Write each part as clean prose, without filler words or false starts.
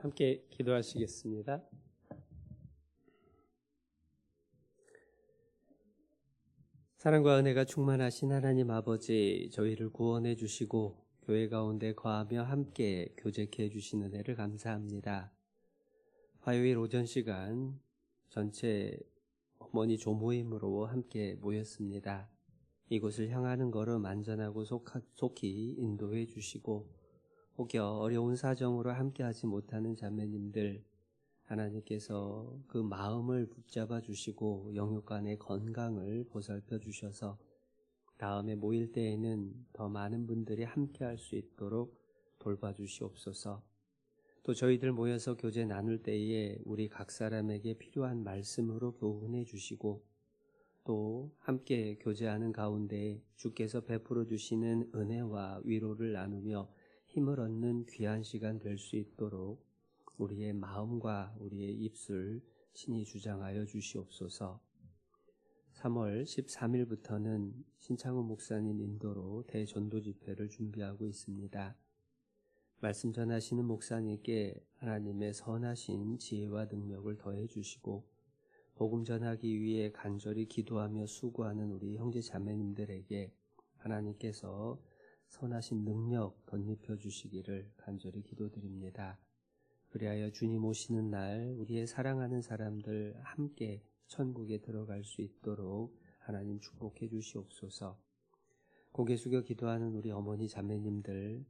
함께 기도하시겠습니다. 사랑과 은혜가 충만하신 하나님 아버지, 저희를 구원해 주시고 교회 가운데 거하며 함께 교제케 해주신 은혜를 감사합니다. 화요일 오전 시간 전체 어머니 조모임으로 함께 모였습니다. 이곳을 향하는 걸음 안전하고 속히 인도해 주시고 혹여 어려운 사정으로 함께하지 못하는 자매님들, 하나님께서 그 마음을 붙잡아 주시고 영육간의 건강을 보살펴 주셔서 다음에 모일 때에는 더 많은 분들이 함께할 수 있도록 돌봐주시옵소서. 또 저희들 모여서 교제 나눌 때에 우리 각 사람에게 필요한 말씀으로 교훈해 주시고 또 함께 교제하는 가운데 주께서 베풀어 주시는 은혜와 위로를 나누며 힘을 얻는 귀한 시간 될 수 있도록 우리의 마음과 우리의 입술 친히 주장하여 주시옵소서. 3월 13일부터는 신창훈 목사님 인도로 대전도 집회를 준비하고 있습니다. 말씀 전하시는 목사님께 하나님의 선하신 지혜와 능력을 더해 주시고 복음 전하기 위해 간절히 기도하며 수고하는 우리 형제 자매님들에게 하나님께서 선하신 능력 덧입혀 주시기를 간절히 기도드립니다. 그리하여 주님 오시는 날 우리의 사랑하는 사람들 함께 천국에 들어갈 수 있도록 하나님 축복해 주시옵소서. 고개 숙여 기도하는 우리 어머니 자매님들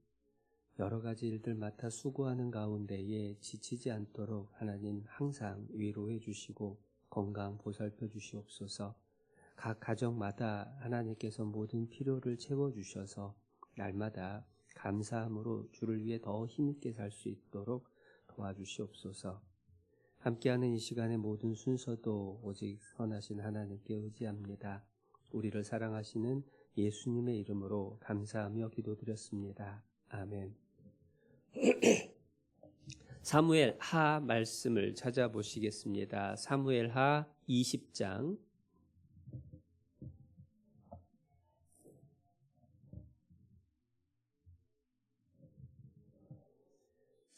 여러 가지 일들 맡아 수고하는 가운데에 지치지 않도록 하나님 항상 위로해 주시고 건강 보살펴 주시옵소서. 각 가정마다 하나님께서 모든 필요를 채워주셔서 날마다 감사함으로 주를 위해 더 힘있게 살 수 있도록 도와주시옵소서. 함께하는 이 시간의 모든 순서도 오직 선하신 하나님께 의지합니다. 우리를 사랑하시는 예수님의 이름으로 감사하며 기도드렸습니다. 아멘. 사무엘 하 말씀을 찾아보시겠습니다. 사무엘 하 20장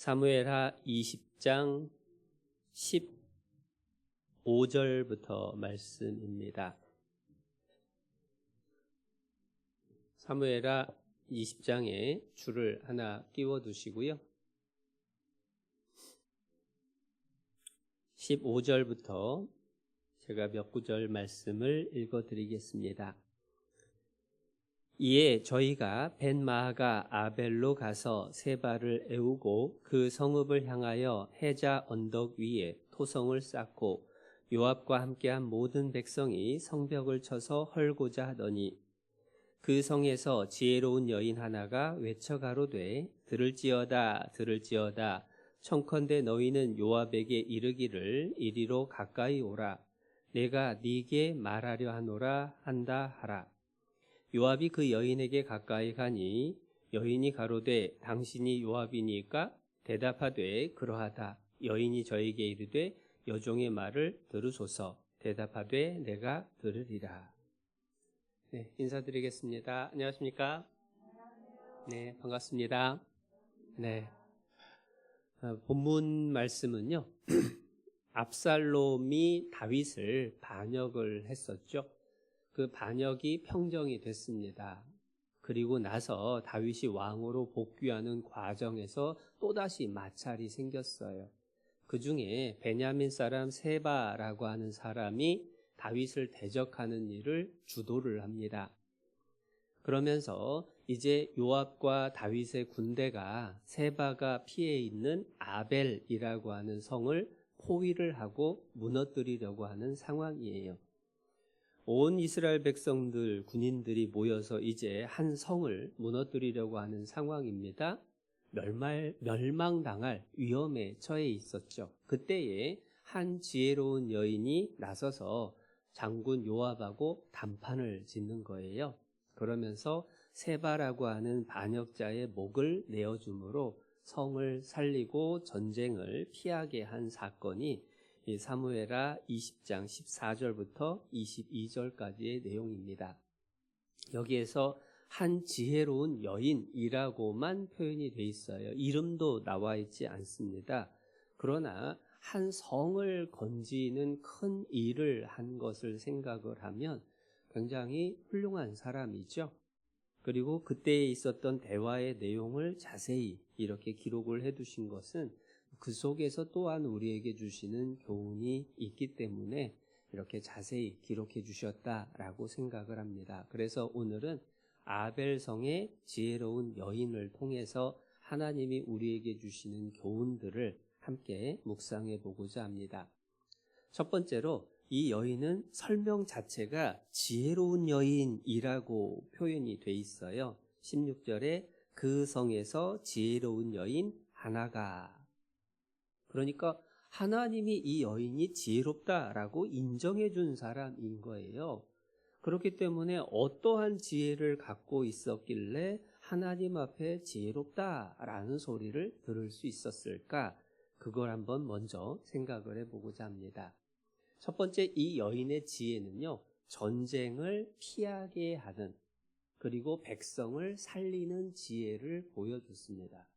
사무엘하 20장 15절부터 말씀입니다. 사무엘하 20장에 줄을 하나 끼워 두시고요. 15절부터 제가 몇 구절 말씀을 읽어 드리겠습니다. 이에 저희가 벤마아가 아벨로 가서 세바를 애우고 그 성읍을 향하여 해자 언덕 위에 토성을 쌓고 요압과 함께한 모든 백성이 성벽을 쳐서 헐고자 하더니 그 성에서 지혜로운 여인 하나가 외쳐 가로되 들을지어다 들을지어다 청컨대 너희는 요압에게 이르기를 이리로 가까이 오라 내가 네게 말하려 하노라 한다 하라. 요압이 그 여인에게 가까이 가니 여인이 가로되 당신이 요압이니까 대답하되 그러하다. 여인이 저에게 이르되 여종의 말을 들으소서. 대답하되 내가 들으리라. 네, 인사드리겠습니다. 안녕하십니까? 네, 반갑습니다. 네, 본문 말씀은요. 압살롬이 다윗을 반역을 했었죠. 그 반역이 평정이 됐습니다. 그리고 나서 다윗이 왕으로 복귀하는 과정에서 또다시 마찰이 생겼어요. 그 중에 베냐민 사람 세바라고 하는 사람이 다윗을 대적하는 일을 주도를 합니다. 그러면서 이제 요압과 다윗의 군대가 세바가 피해 있는 아벨이라고 하는 성을 포위를 하고 무너뜨리려고 하는 상황이에요. 온 이스라엘 백성들, 군인들이 모여서 이제 한 성을 무너뜨리려고 하는 상황입니다. 멸망당할 위험에 처해 있었죠. 그때에 한 지혜로운 여인이 나서서 장군 요압하고 담판을 짓는 거예요. 그러면서 세바라고 하는 반역자의 목을 내어줌으로 성을 살리고 전쟁을 피하게 한 사건이 이 사무엘하 20장 14절부터 22절까지의 내용입니다. 여기에서 한 지혜로운 여인이라고만 표현이 돼 있어요. 이름도 나와 있지 않습니다. 그러나 한 성을 건지는 큰 일을 한 것을 생각을 하면 굉장히 훌륭한 사람이죠. 그리고 그때에 있었던 대화의 내용을 자세히 이렇게 기록을 해두신 것은 그 속에서 또한 우리에게 주시는 교훈이 있기 때문에 이렇게 자세히 기록해 주셨다라고 생각을 합니다. 그래서 오늘은 아벨성의 지혜로운 여인을 통해서 하나님이 우리에게 주시는 교훈들을 함께 묵상해 보고자 합니다. 첫 번째로 이 여인은 설명 자체가 지혜로운 여인이라고 표현이 돼 있어요. 16절에 그 성에서 지혜로운 여인 하나가. 그러니까 하나님이 이 여인이 지혜롭다라고 인정해 준 사람인 거예요. 그렇기 때문에 어떠한 지혜를 갖고 있었길래 하나님 앞에 지혜롭다라는 소리를 들을 수 있었을까? 그걸 한번 먼저 생각을 해보고자 합니다. 첫 번째, 이 여인의 지혜는요, 전쟁을 피하게 하는, 그리고 백성을 살리는 지혜를 보여줬습니다.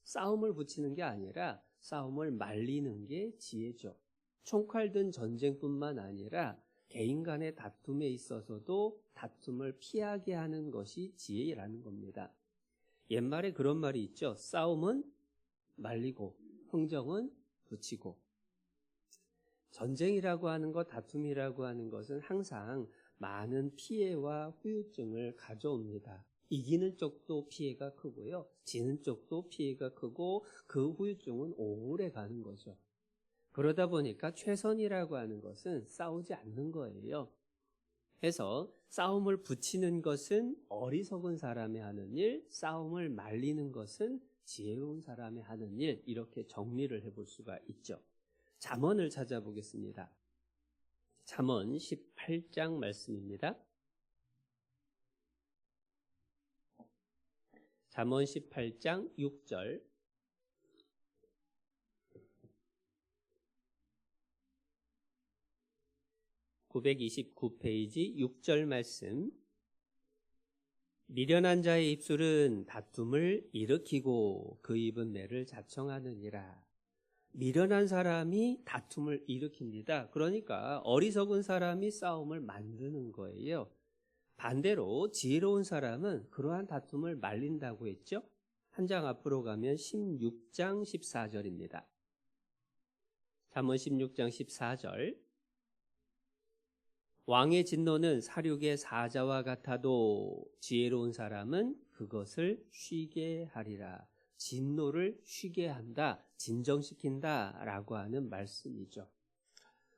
싸움을 붙이는 게 아니라 싸움을 말리는 게 지혜죠. 총칼 든 전쟁뿐만 아니라 개인 간의 다툼에 있어서도 다툼을 피하게 하는 것이 지혜라는 겁니다. 옛말에 그런 말이 있죠. 싸움은 말리고 흥정은 붙이고. 전쟁이라고 하는 것, 다툼이라고 하는 것은 항상 많은 피해와 후유증을 가져옵니다. 이기는 쪽도 피해가 크고요. 지는 쪽도 피해가 크고 그 후유증은 오래 가는 거죠. 그러다 보니까 최선이라고 하는 것은 싸우지 않는 거예요. 해서 싸움을 붙이는 것은 어리석은 사람이 하는 일, 싸움을 말리는 것은 지혜로운 사람이 하는 일, 이렇게 정리를 해볼 수가 있죠. 잠언을 찾아보겠습니다. 잠언 18장 말씀입니다. 잠언 18장 6절. 929페이지 6절 말씀. 미련한 자의 입술은 다툼을 일으키고 그 입은 매를 자청하느니라. 미련한 사람이 다툼을 일으킵니다. 그러니까 어리석은 사람이 싸움을 만드는 거예요. 반대로 지혜로운 사람은 그러한 다툼을 말린다고 했죠. 한 장 앞으로 가면 16장 14절입니다. 잠언 16장 14절. 왕의 진노는 사륙의 사자와 같아도 지혜로운 사람은 그것을 쉬게 하리라. 진노를 쉬게 한다, 진정시킨다 라고 하는 말씀이죠.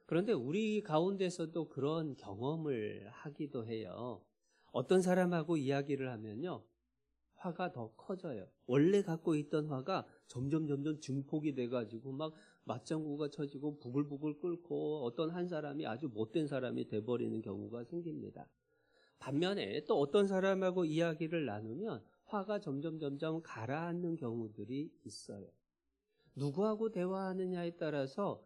그런데 우리 가운데서도 그런 경험을 하기도 해요. 어떤 사람하고 이야기를 하면요, 화가 더 커져요. 원래 갖고 있던 화가 점점 증폭이 돼가지고 막 맞장구가 쳐지고 부글부글 끓고 어떤 한 사람이 아주 못된 사람이 돼버리는 경우가 생깁니다. 반면에 또 어떤 사람하고 이야기를 나누면 화가 점점 가라앉는 경우들이 있어요. 누구하고 대화하느냐에 따라서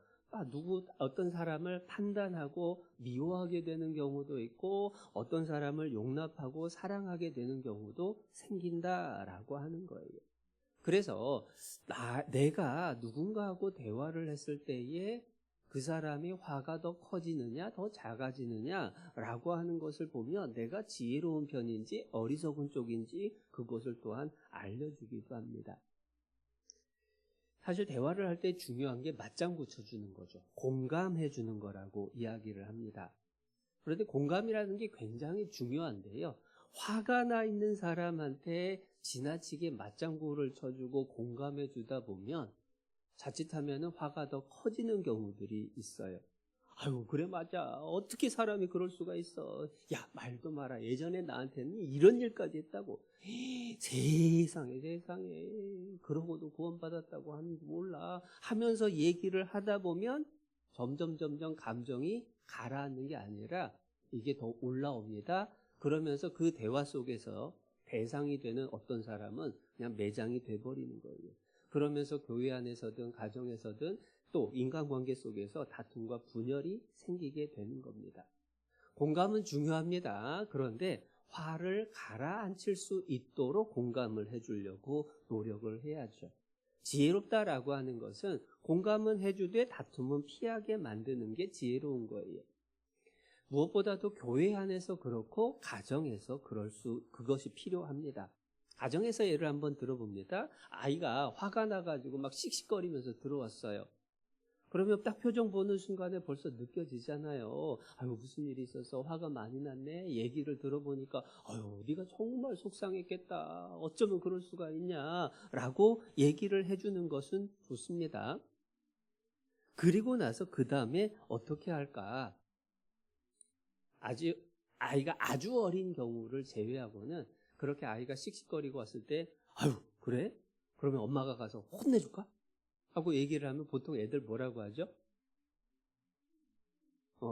어떤 사람을 판단하고 미워하게 되는 경우도 있고 어떤 사람을 용납하고 사랑하게 되는 경우도 생긴다라고 하는 거예요. 그래서 내가 누군가하고 대화를 했을 때에 그 사람이 화가 더 커지느냐 더 작아지느냐라고 하는 것을 보면 내가 지혜로운 편인지 어리석은 쪽인지 그것을 또한 알려주기도 합니다. 사실 대화를 할 때 중요한 게 맞장구 쳐주는 거죠. 공감해 주는 거라고 이야기를 합니다. 그런데 공감이라는 게 굉장히 중요한데요. 화가 나 있는 사람한테 지나치게 맞장구를 쳐주고 공감해 주다 보면 자칫하면 화가 더 커지는 경우들이 있어요. 아유, 그래 맞아. 어떻게 사람이 그럴 수가 있어. 야, 말도 마라. 예전에 나한테는 이런 일까지 했다고. 세상에. 그러고도 구원받았다고 하는지 몰라. 하면서 얘기를 하다 보면 점점 감정이 가라앉는 게 아니라 이게 더 올라옵니다. 그러면서 그 대화 속에서 대상이 되는 어떤 사람은 그냥 매장이 돼버리는 거예요. 그러면서 교회 안에서든 가정에서든 또 인간관계 속에서 다툼과 분열이 생기게 되는 겁니다. 공감은 중요합니다. 그런데 화를 가라앉힐 수 있도록 공감을 해주려고 노력을 해야죠. 지혜롭다라고 하는 것은 공감은 해주되 다툼은 피하게 만드는 게 지혜로운 거예요. 무엇보다도 교회 안에서 그렇고 가정에서 그것이 필요합니다. 가정에서 예를 한번 들어봅니다. 아이가 화가 나가지고 막 씩씩거리면서 들어왔어요. 그러면 딱 표정 보는 순간에 벌써 느껴지잖아요. 아유, 무슨 일이 있어서 화가 많이 났네. 얘기를 들어보니까 아유, 네가 정말 속상했겠다. 어쩌면 그럴 수가 있냐라고 얘기를 해주는 것은 좋습니다. 그리고 나서 그 다음에 어떻게 할까? 아이가 아주 어린 경우를 제외하고는 그렇게 아이가 씩씩거리고 왔을 때 아유, 그래? 그러면 엄마가 가서 혼내줄까? 하고 얘기를 하면 보통 애들 뭐라고 하죠?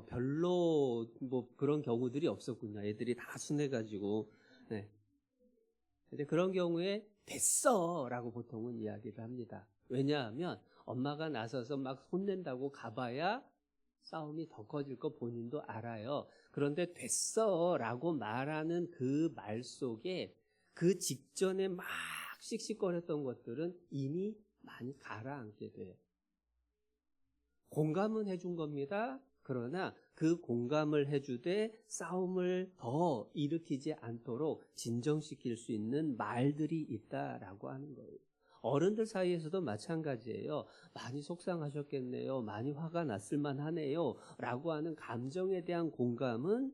별로 뭐 그런 경우들이 없었군요. 애들이 다 순해가지고. 네. 근데 그런 경우에 됐어 라고 보통은 이야기를 합니다. 왜냐하면 엄마가 나서서 막 혼낸다고 가봐야 싸움이 더 커질 거 본인도 알아요. 그런데 됐어 라고 말하는 그 말 속에 그 직전에 막 씩씩거렸던 것들은 이미 많이 가라앉게 돼요. 공감은 해준 겁니다. 그러나 그 공감을 해주되 싸움을 더 일으키지 않도록 진정시킬 수 있는 말들이 있다라고 하는 거예요. 어른들 사이에서도 마찬가지예요. 많이 속상하셨겠네요. 많이 화가 났을 만하네요. 라고 하는 감정에 대한 공감은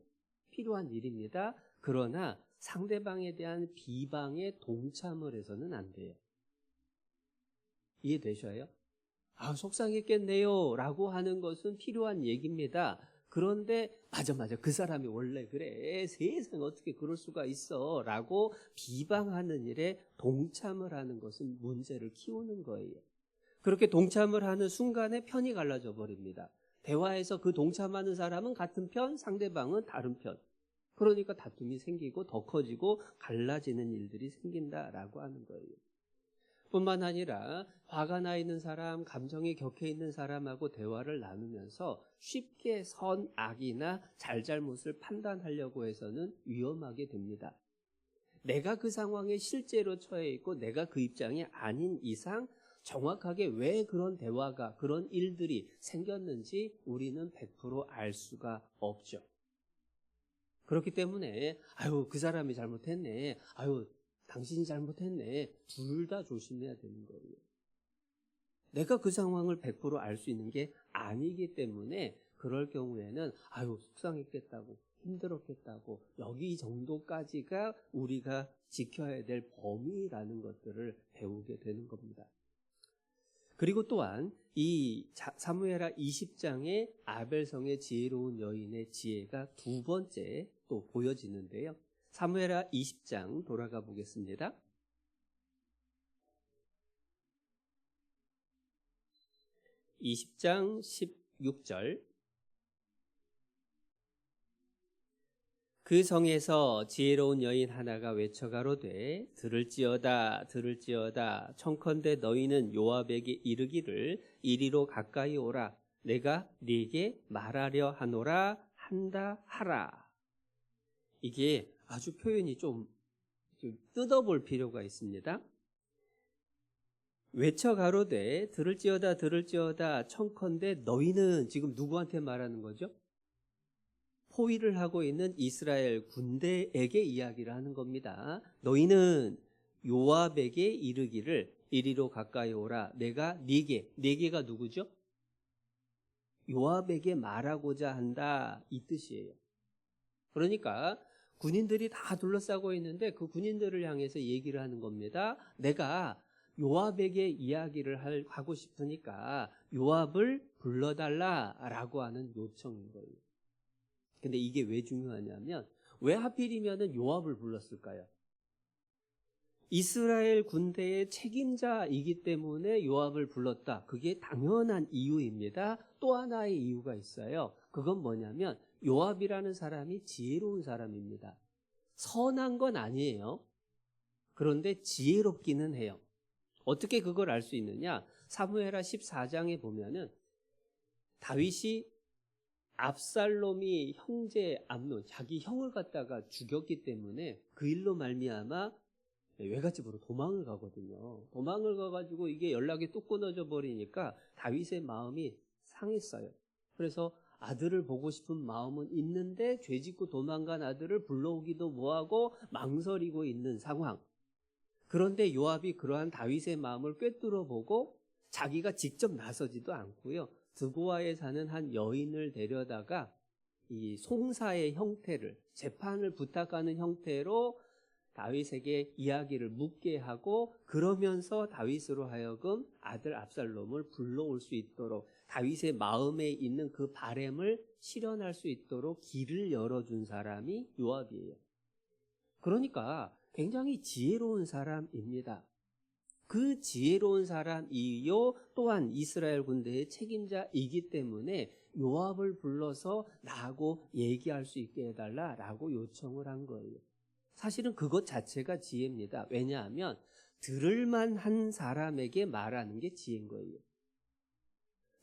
필요한 일입니다. 그러나 상대방에 대한 비방에 동참을 해서는 안 돼요. 이해되셔요? 아, 속상했겠네요 라고 하는 것은 필요한 얘기입니다. 그런데 맞아 그 사람이 원래 그래 세상에 어떻게 그럴 수가 있어 라고 비방하는 일에 동참을 하는 것은 문제를 키우는 거예요. 그렇게 동참을 하는 순간에 편이 갈라져 버립니다. 대화에서 그 동참하는 사람은 같은 편, 상대방은 다른 편. 그러니까 다툼이 생기고 더 커지고 갈라지는 일들이 생긴다라고 하는 거예요. 뿐만 아니라 화가 나 있는 사람, 감정이 격해 있는 사람하고 대화를 나누면서 쉽게 선악이나 잘잘못을 판단하려고 해서는 위험하게 됩니다. 내가 그 상황에 실제로 처해 있고 내가 그 입장이 아닌 이상 정확하게 왜 그런 대화가, 그런 일들이 생겼는지 우리는 100% 알 수가 없죠. 그렇기 때문에 아유, 그 사람이 잘못했네. 아유, 당신이 잘못했네. 둘 다 조심해야 되는 거예요. 내가 그 상황을 100% 알 수 있는 게 아니기 때문에 그럴 경우에는 아유, 속상했겠다고, 힘들었겠다고, 여기 정도까지가 우리가 지켜야 될 범위라는 것들을 배우게 되는 겁니다. 그리고 또한 이 사무엘하 20장의 아벨성의 지혜로운 여인의 지혜가 두 번째 또 보여지는데요. 사무엘하 20장 돌아가 보겠습니다. 20장 16절 그 성에서 지혜로운 여인 하나가 외쳐가로되 들을지어다 들을지어다 청컨대 너희는 요압에게 이르기를 이리로 가까이 오라 내가 네게 말하려 하노라 한다 하라. 이게 아주 표현이 좀 뜯어볼 필요가 있습니다. 외쳐가로되 들을지어다 들을지어다 청컨대 너희는 지금 누구한테 말하는 거죠? 포위를 하고 있는 이스라엘 군대에게 이야기를 하는 겁니다. 너희는 요압에게 이르기를 이리로 가까이 오라 내가 네게가 누구죠? 요압에게 말하고자 한다 이 뜻이에요. 그러니까 군인들이 다 둘러싸고 있는데 그 군인들을 향해서 얘기를 하는 겁니다. 내가 요압에게 이야기를 하고 싶으니까 요압을 불러달라라고 하는 요청인 거예요. 근데 이게 왜 중요하냐면 왜 하필이면 요압을 불렀을까요? 이스라엘 군대의 책임자이기 때문에 요압을 불렀다. 그게 당연한 이유입니다. 또 하나의 이유가 있어요. 그건 뭐냐면 요압이라는 사람이 지혜로운 사람입니다. 선한 건 아니에요. 그런데 지혜롭기는 해요. 어떻게 그걸 알 수 있느냐? 사무엘하 14장에 보면은 다윗이 압살롬이 형제 암논, 자기 형을 갖다가 죽였기 때문에 그 일로 말미암아 외갓집으로 도망을 가거든요. 도망을 가가지고 이게 연락이 뚝 끊어져 버리니까 다윗의 마음이 상했어요. 그래서 아들을 보고 싶은 마음은 있는데 죄짓고 도망간 아들을 불러오기도 뭐하고 망설이고 있는 상황. 그런데 요압이 그러한 다윗의 마음을 꿰뚫어 보고 자기가 직접 나서지도 않고요. 드보아에 사는 한 여인을 데려다가 이 송사의 형태를, 재판을 부탁하는 형태로 다윗에게 이야기를 묻게 하고, 그러면서 다윗으로 하여금 아들 압살롬을 불러올 수 있도록, 다윗의 마음에 있는 그 바램을 실현할 수 있도록 길을 열어준 사람이 요압이에요. 그러니까 굉장히 지혜로운 사람입니다. 그 지혜로운 사람이요 또한 이스라엘 군대의 책임자이기 때문에 요압을 불러서 나하고 얘기할 수 있게 해달라라고 요청을 한 거예요. 사실은 그것 자체가 지혜입니다. 왜냐하면 들을 만한 사람에게 말하는 게 지혜인 거예요.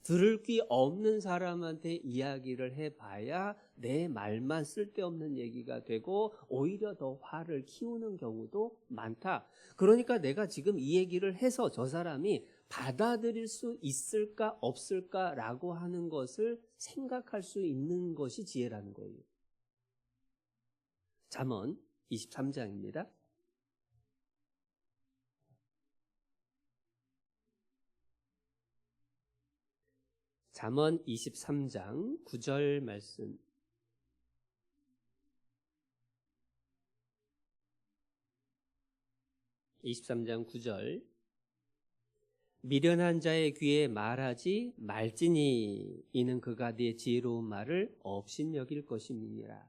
들을 귀 없는 사람한테 이야기를 해봐야 내 말만 쓸데없는 얘기가 되고 오히려 더 화를 키우는 경우도 많다. 그러니까 내가 지금 이 얘기를 해서 저 사람이 받아들일 수 있을까 없을까라고 하는 것을 생각할 수 있는 것이 지혜라는 거예요. 잠언 23장입니다. 잠언 23장 9절 말씀. (23장 9절) 미련한 자의 귀에 말하지 말지니 이는 그가 네 지혜로운 말을 업신여길 것임이니라.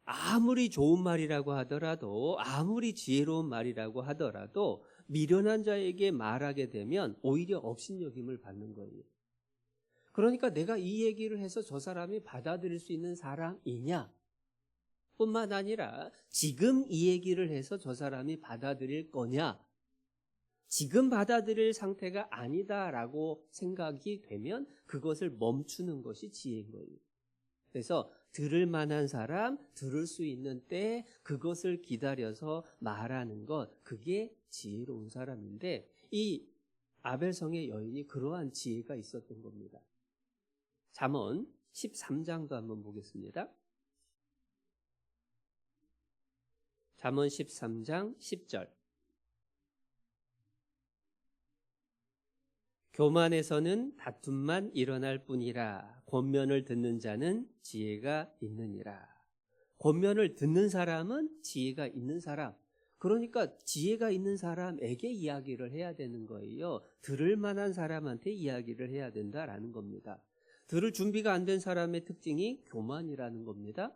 아무리 좋은 말이라고 하더라도, 아무리 지혜로운 말이라고 하더라도 미련한 자에게 말하게 되면 오히려 업신여김을 받는 거예요. 그러니까 내가 이 얘기를 해서 저 사람이 받아들일 수 있는 사람이냐 뿐만 아니라 지금 이 얘기를 해서 저 사람이 받아들일 거냐, 지금 받아들일 상태가 아니다라고 생각이 되면 그것을 멈추는 것이 지혜인 거예요. 그래서 들을 만한 사람, 들을 수 있는 때 그것을 기다려서 말하는 것, 그게 지혜로운 사람인데, 이 아벨성의 여인이 그러한 지혜가 있었던 겁니다. 잠언 13장도 한번 보겠습니다. 잠언 13장 10절. 교만에서는 다툼만 일어날 뿐이라 권면을 듣는 자는 지혜가 있느니라. 권면을 듣는 사람은 지혜가 있는 사람. 그러니까 지혜가 있는 사람에게 이야기를 해야 되는 거예요. 들을 만한 사람한테 이야기를 해야 된다라는 겁니다. 들을 준비가 안 된 사람의 특징이 교만이라는 겁니다.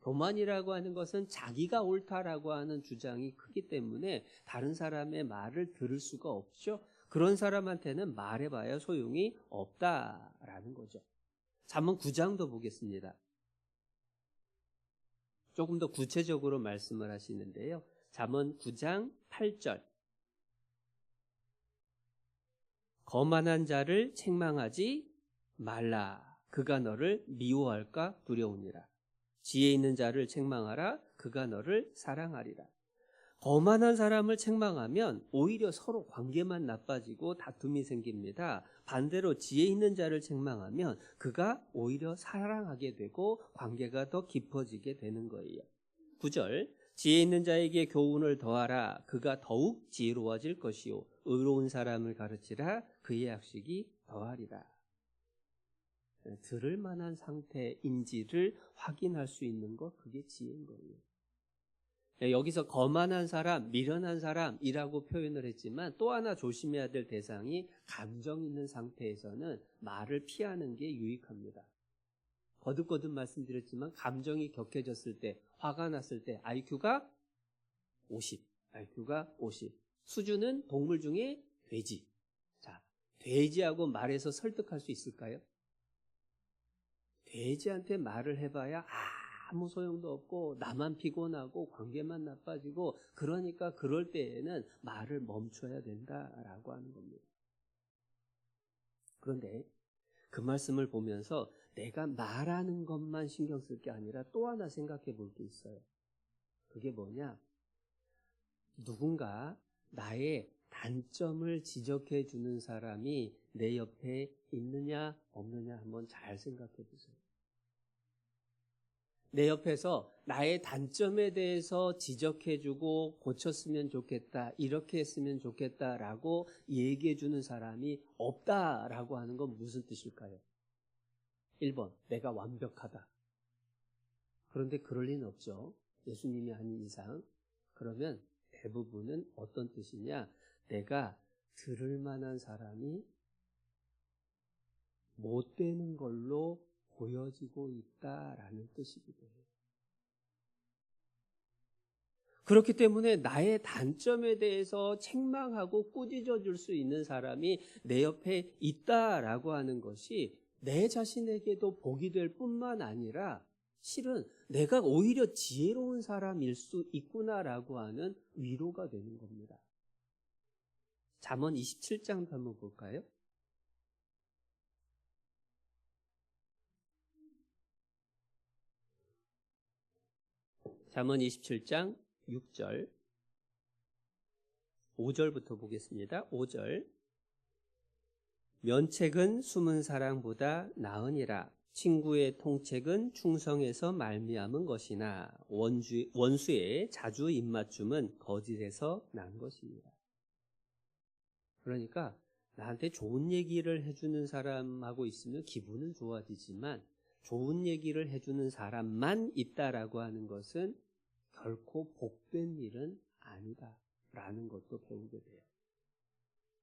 교만이라고 하는 것은 자기가 옳다라고 하는 주장이 크기 때문에 다른 사람의 말을 들을 수가 없죠. 그런 사람한테는 말해봐야 소용이 없다라는 거죠. 잠언 9장도 보겠습니다. 조금 더 구체적으로 말씀을 하시는데요. 잠언 9장 8절. 거만한 자를 책망하지 말라. 그가 너를 미워할까 두려우니라. 지혜 있는 자를 책망하라. 그가 너를 사랑하리라. 거만한 사람을 책망하면 오히려 서로 관계만 나빠지고 다툼이 생깁니다. 반대로 지혜 있는 자를 책망하면 그가 오히려 사랑하게 되고 관계가 더 깊어지게 되는 거예요. 9절. 지혜 있는 자에게 교훈을 더하라. 그가 더욱 지혜로워질 것이요 의로운 사람을 가르치라. 그의 학식이 더하리라. 들을 만한 상태인지를 확인할 수 있는 것, 그게 지혜인 거예요. 여기서 거만한 사람, 미련한 사람이라고 표현을 했지만 또 하나 조심해야 될 대상이 감정 있는 상태에서는 말을 피하는 게 유익합니다. 거듭거듭 말씀드렸지만 감정이 격해졌을 때, 화가 났을 때 IQ가 50, IQ가 50. 수준은 동물 중에 돼지. 자, 돼지하고 말해서 설득할 수 있을까요? 돼지한테 말을 해봐야 아무 소용도 없고 나만 피곤하고 관계만 나빠지고, 그러니까 그럴 때에는 말을 멈춰야 된다라고 하는 겁니다. 그런데 그 말씀을 보면서 내가 말하는 것만 신경 쓸 게 아니라 또 하나 생각해 볼 게 있어요. 그게 뭐냐? 누군가 나의 단점을 지적해 주는 사람이 내 옆에 있느냐 없느냐 한번 잘 생각해 보세요. 내 옆에서 나의 단점에 대해서 지적해주고 고쳤으면 좋겠다, 이렇게 했으면 좋겠다라고 얘기해주는 사람이 없다라고 하는 건 무슨 뜻일까요? 1번, 내가 완벽하다. 그런데 그럴 리는 없죠. 예수님이 아닌 이상. 그러면 대부분은 어떤 뜻이냐? 내가 들을 만한 사람이 못 되는 걸로 보여지고 있다라는 뜻이기도 해요. 그렇기 때문에 나의 단점에 대해서 책망하고 꾸짖어 줄 수 있는 사람이 내 옆에 있다라고 하는 것이 내 자신에게도 복이 될 뿐만 아니라 실은 내가 오히려 지혜로운 사람일 수 있구나라고 하는 위로가 되는 겁니다. 잠언 27장 한번 볼까요? 잠언 27장 6절 5절부터 보겠습니다. 5절 면책은 숨은 사랑보다 나으니라. 친구의 통책은 충성에서 말미암은 것이나 원수의 자주 입맞춤은 거짓에서 난 것입니다. 그러니까 나한테 좋은 얘기를 해주는 사람하고 있으면 기분은 좋아지지만 좋은 얘기를 해주는 사람만 있다라고 하는 것은 결코 복된 일은 아니다라는 것도 배우게 돼요.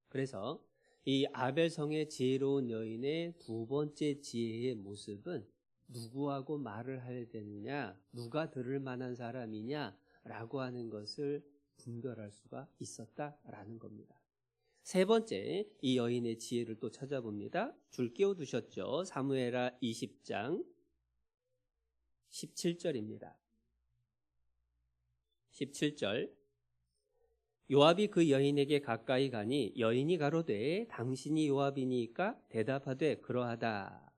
그래서 이 아벨성의 지혜로운 여인의 두 번째 지혜의 모습은 누구하고 말을 해야 되느냐, 누가 들을 만한 사람이냐라고 하는 것을 분별할 수가 있었다라는 겁니다. 세 번째, 이 여인의 지혜를 또 찾아봅니다. 줄 끼워두셨죠? 사무엘하 20장 17절입니다. 17절 요압이 그 여인에게 가까이 가니 여인이 가로되 당신이 요압이니까 대답하되 그러하다.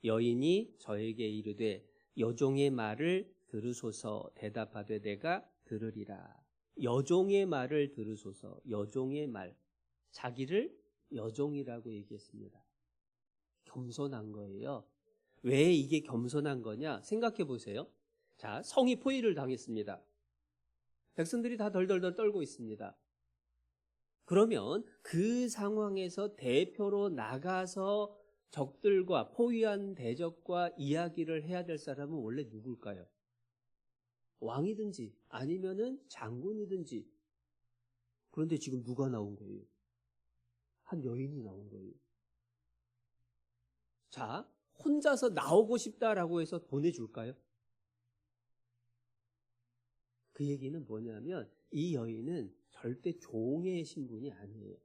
여인이 저에게 이르되 여종의 말을 들으소서. 대답하되 내가 들으리라. 여종의 말을 들으소서. 여종의 말. 자기를 여종이라고 얘기했습니다. 겸손한 거예요. 왜 이게 겸손한 거냐? 생각해 보세요. 자, 성이 포위를 당했습니다. 백성들이 다 덜덜덜 떨고 있습니다. 그러면 그 상황에서 대표로 나가서 적들과 포위한 대적과 이야기를 해야 될 사람은 원래 누굴까요? 왕이든지 아니면은 장군이든지. 그런데 지금 누가 나온 거예요? 한 여인이 나온 거예요. 자, 혼자서 나오고 싶다라고 해서 보내줄까요? 그 얘기는 뭐냐면 이 여인은 절대 종의 신분이 아니에요.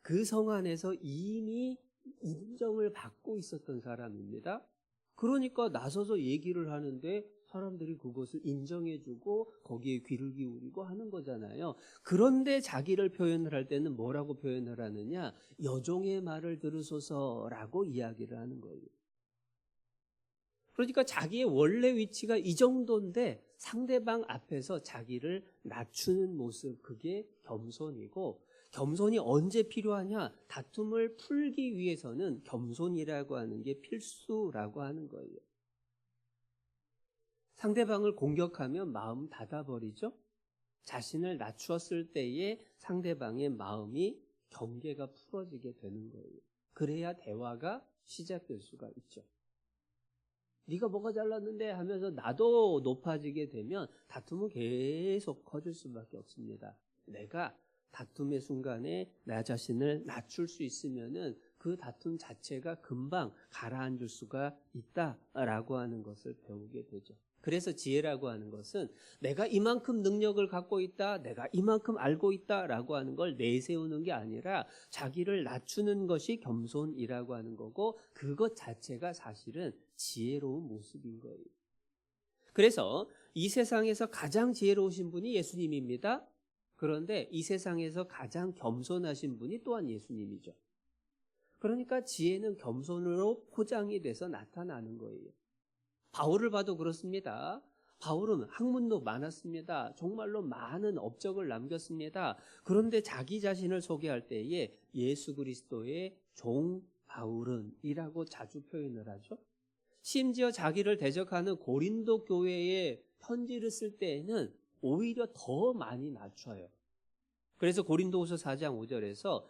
그 성 안에서 이미 인정을 받고 있었던 사람입니다. 그러니까 나서서 얘기를 하는데 사람들이 그것을 인정해주고 거기에 귀를 기울이고 하는 거잖아요. 그런데 자기를 표현을 할 때는 뭐라고 표현을 하느냐? 여종의 말을 들으소서라고 이야기를 하는 거예요. 그러니까 자기의 원래 위치가 이 정도인데 상대방 앞에서 자기를 낮추는 모습, 그게 겸손이고, 겸손이 언제 필요하냐? 다툼을 풀기 위해서는 겸손이라고 하는 게 필수라고 하는 거예요. 상대방을 공격하면 마음 닫아버리죠? 자신을 낮추었을 때에 상대방의 마음이 경계가 풀어지게 되는 거예요. 그래야 대화가 시작될 수가 있죠. 네가 뭐가 잘났는데 하면서 나도 높아지게 되면 다툼은 계속 커질 수밖에 없습니다. 내가 다툼의 순간에 나 자신을 낮출 수 있으면은 그 다툼 자체가 금방 가라앉을 수가 있다라고 하는 것을 배우게 되죠. 그래서 지혜라고 하는 것은 내가 이만큼 능력을 갖고 있다, 내가 이만큼 알고 있다라고 하는 걸 내세우는 게 아니라 자기를 낮추는 것이 겸손이라고 하는 거고, 그것 자체가 사실은 지혜로운 모습인 거예요. 그래서 이 세상에서 가장 지혜로우신 분이 예수님입니다. 그런데 이 세상에서 가장 겸손하신 분이 또한 예수님이죠. 그러니까 지혜는 겸손으로 포장이 돼서 나타나는 거예요. 바울을 봐도 그렇습니다. 바울은 학문도 많았습니다. 정말로 많은 업적을 남겼습니다. 그런데 자기 자신을 소개할 때에 예수 그리스도의 종 바울은 이라고 자주 표현을 하죠. 심지어 자기를 대적하는 고린도 교회에 편지를 쓸 때에는 오히려 더 많이 낮춰요. 그래서 고린도후서 4장 5절에서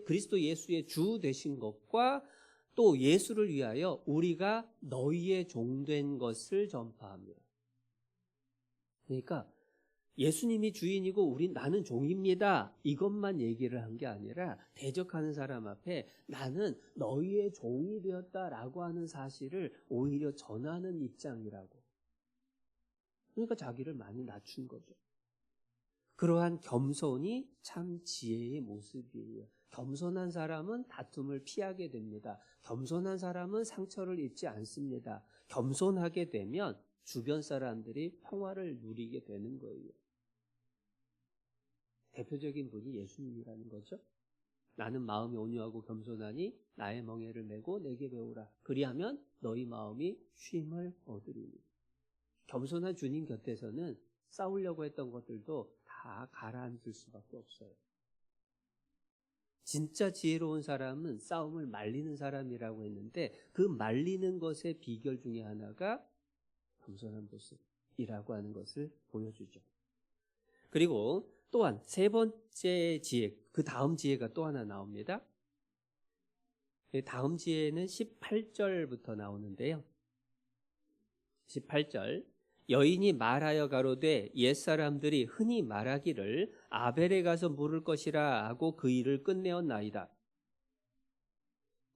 그리스도 예수의 주 되신 것과 또 예수를 위하여 우리가 너희의 종된 것을 전파합니다. 그러니까 예수님이 주인이고 나는 종입니다. 이것만 얘기를 한 게 아니라 대적하는 사람 앞에 나는 너희의 종이 되었다라고 하는 사실을 오히려 전하는 입장이라고. 그러니까 자기를 많이 낮춘 거죠. 그러한 겸손이 참 지혜의 모습이에요. 겸손한 사람은 다툼을 피하게 됩니다. 겸손한 사람은 상처를 입지 않습니다. 겸손하게 되면 주변 사람들이 평화를 누리게 되는 거예요. 대표적인 분이 예수님이라는 거죠. 나는 마음이 온유하고 겸손하니 나의 멍에를 메고 내게 배우라. 그리하면 너희 마음이 쉼을 얻으리니. 겸손한 주님 곁에서는 싸우려고 했던 것들도 다 가라앉을 수밖에 없어요. 진짜 지혜로운 사람은 싸움을 말리는 사람이라고 했는데 그 말리는 것의 비결 중에 하나가 겸손한 모습이라고 하는 것을 보여주죠. 그리고 또한 세 번째 지혜, 그 다음 지혜가 또 하나 나옵니다. 다음 지혜는 18절부터 나오는데요. 18절 여인이 말하여 가로되 옛사람들이 흔히 말하기를 아벨에 가서 물을 것이라 하고 그 일을 끝내었나이다.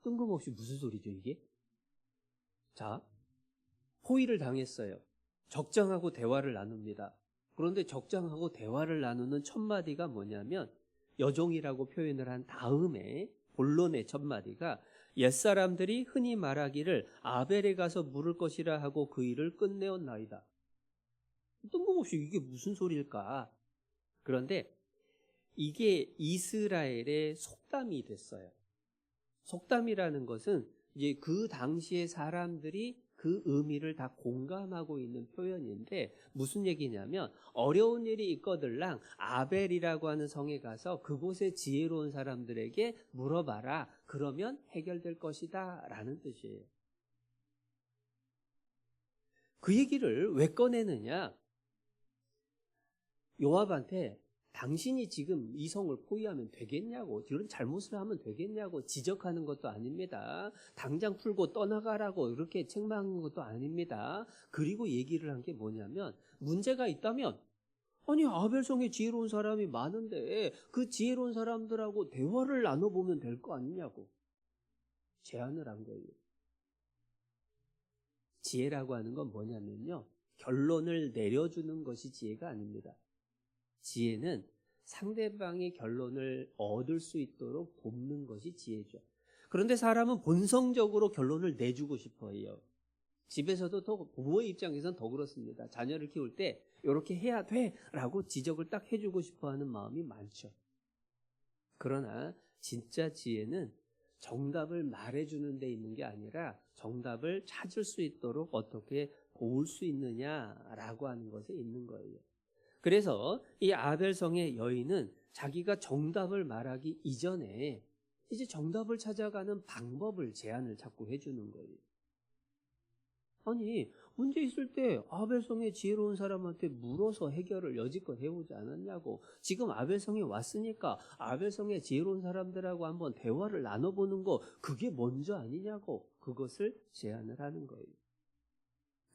뜬금없이 무슨 소리죠 이게? 자, 포위를 당했어요. 적장하고 대화를 나눕니다. 그런데 적장하고 대화를 나누는 첫 마디가 뭐냐면 여종이라고 표현을 한 다음에 본론의 첫 마디가 옛사람들이 흔히 말하기를 아벨에 가서 물을 것이라 하고 그 일을 끝내었나이다. 뜬금없이 이게 무슨 소리일까? 그런데 이게 이스라엘의 속담이 됐어요. 속담이라는 것은 이제 그 당시의 사람들이 그 의미를 다 공감하고 있는 표현인데 무슨 얘기냐면 어려운 일이 있거들랑 아벨이라고 하는 성에 가서 그곳에 지혜로운 사람들에게 물어봐라. 그러면 해결될 것이다 라는 뜻이에요. 그 얘기를 왜 꺼내느냐? 요압한테 당신이 지금 이 성을 포위하면 되겠냐고, 이런 잘못을 하면 되겠냐고 지적하는 것도 아닙니다. 당장 풀고 떠나가라고 이렇게 책망하는 것도 아닙니다. 그리고 얘기를 한 게 뭐냐면 문제가 있다면 아니 아벨성에 지혜로운 사람이 많은데 그 지혜로운 사람들하고 대화를 나눠보면 될 거 아니냐고 제안을 한 거예요. 지혜라고 하는 건 뭐냐면요, 결론을 내려주는 것이 지혜가 아닙니다. 지혜는 상대방의 결론을 얻을 수 있도록 돕는 것이 지혜죠. 그런데 사람은 본성적으로 결론을 내주고 싶어 해요. 집에서도 부모의 입장에서는 더 그렇습니다. 자녀를 키울 때 이렇게 해야 돼 라고 지적을 딱 해주고 싶어 하는 마음이 많죠. 그러나 진짜 지혜는 정답을 말해주는 데 있는 게 아니라 정답을 찾을 수 있도록 어떻게 도울 수 있느냐라고 하는 것에 있는 거예요. 그래서 이 아벨성의 여인은 자기가 정답을 말하기 이전에 이제 정답을 찾아가는 방법을 제안을 자꾸 해주는 거예요. 아니 문제 있을 때 아벨성의 지혜로운 사람한테 물어서 해결을 여지껏 해오지 않았냐고. 지금 아벨성에 왔으니까 아벨성의 지혜로운 사람들하고 한번 대화를 나눠보는 거 그게 먼저 아니냐고 그것을 제안을 하는 거예요.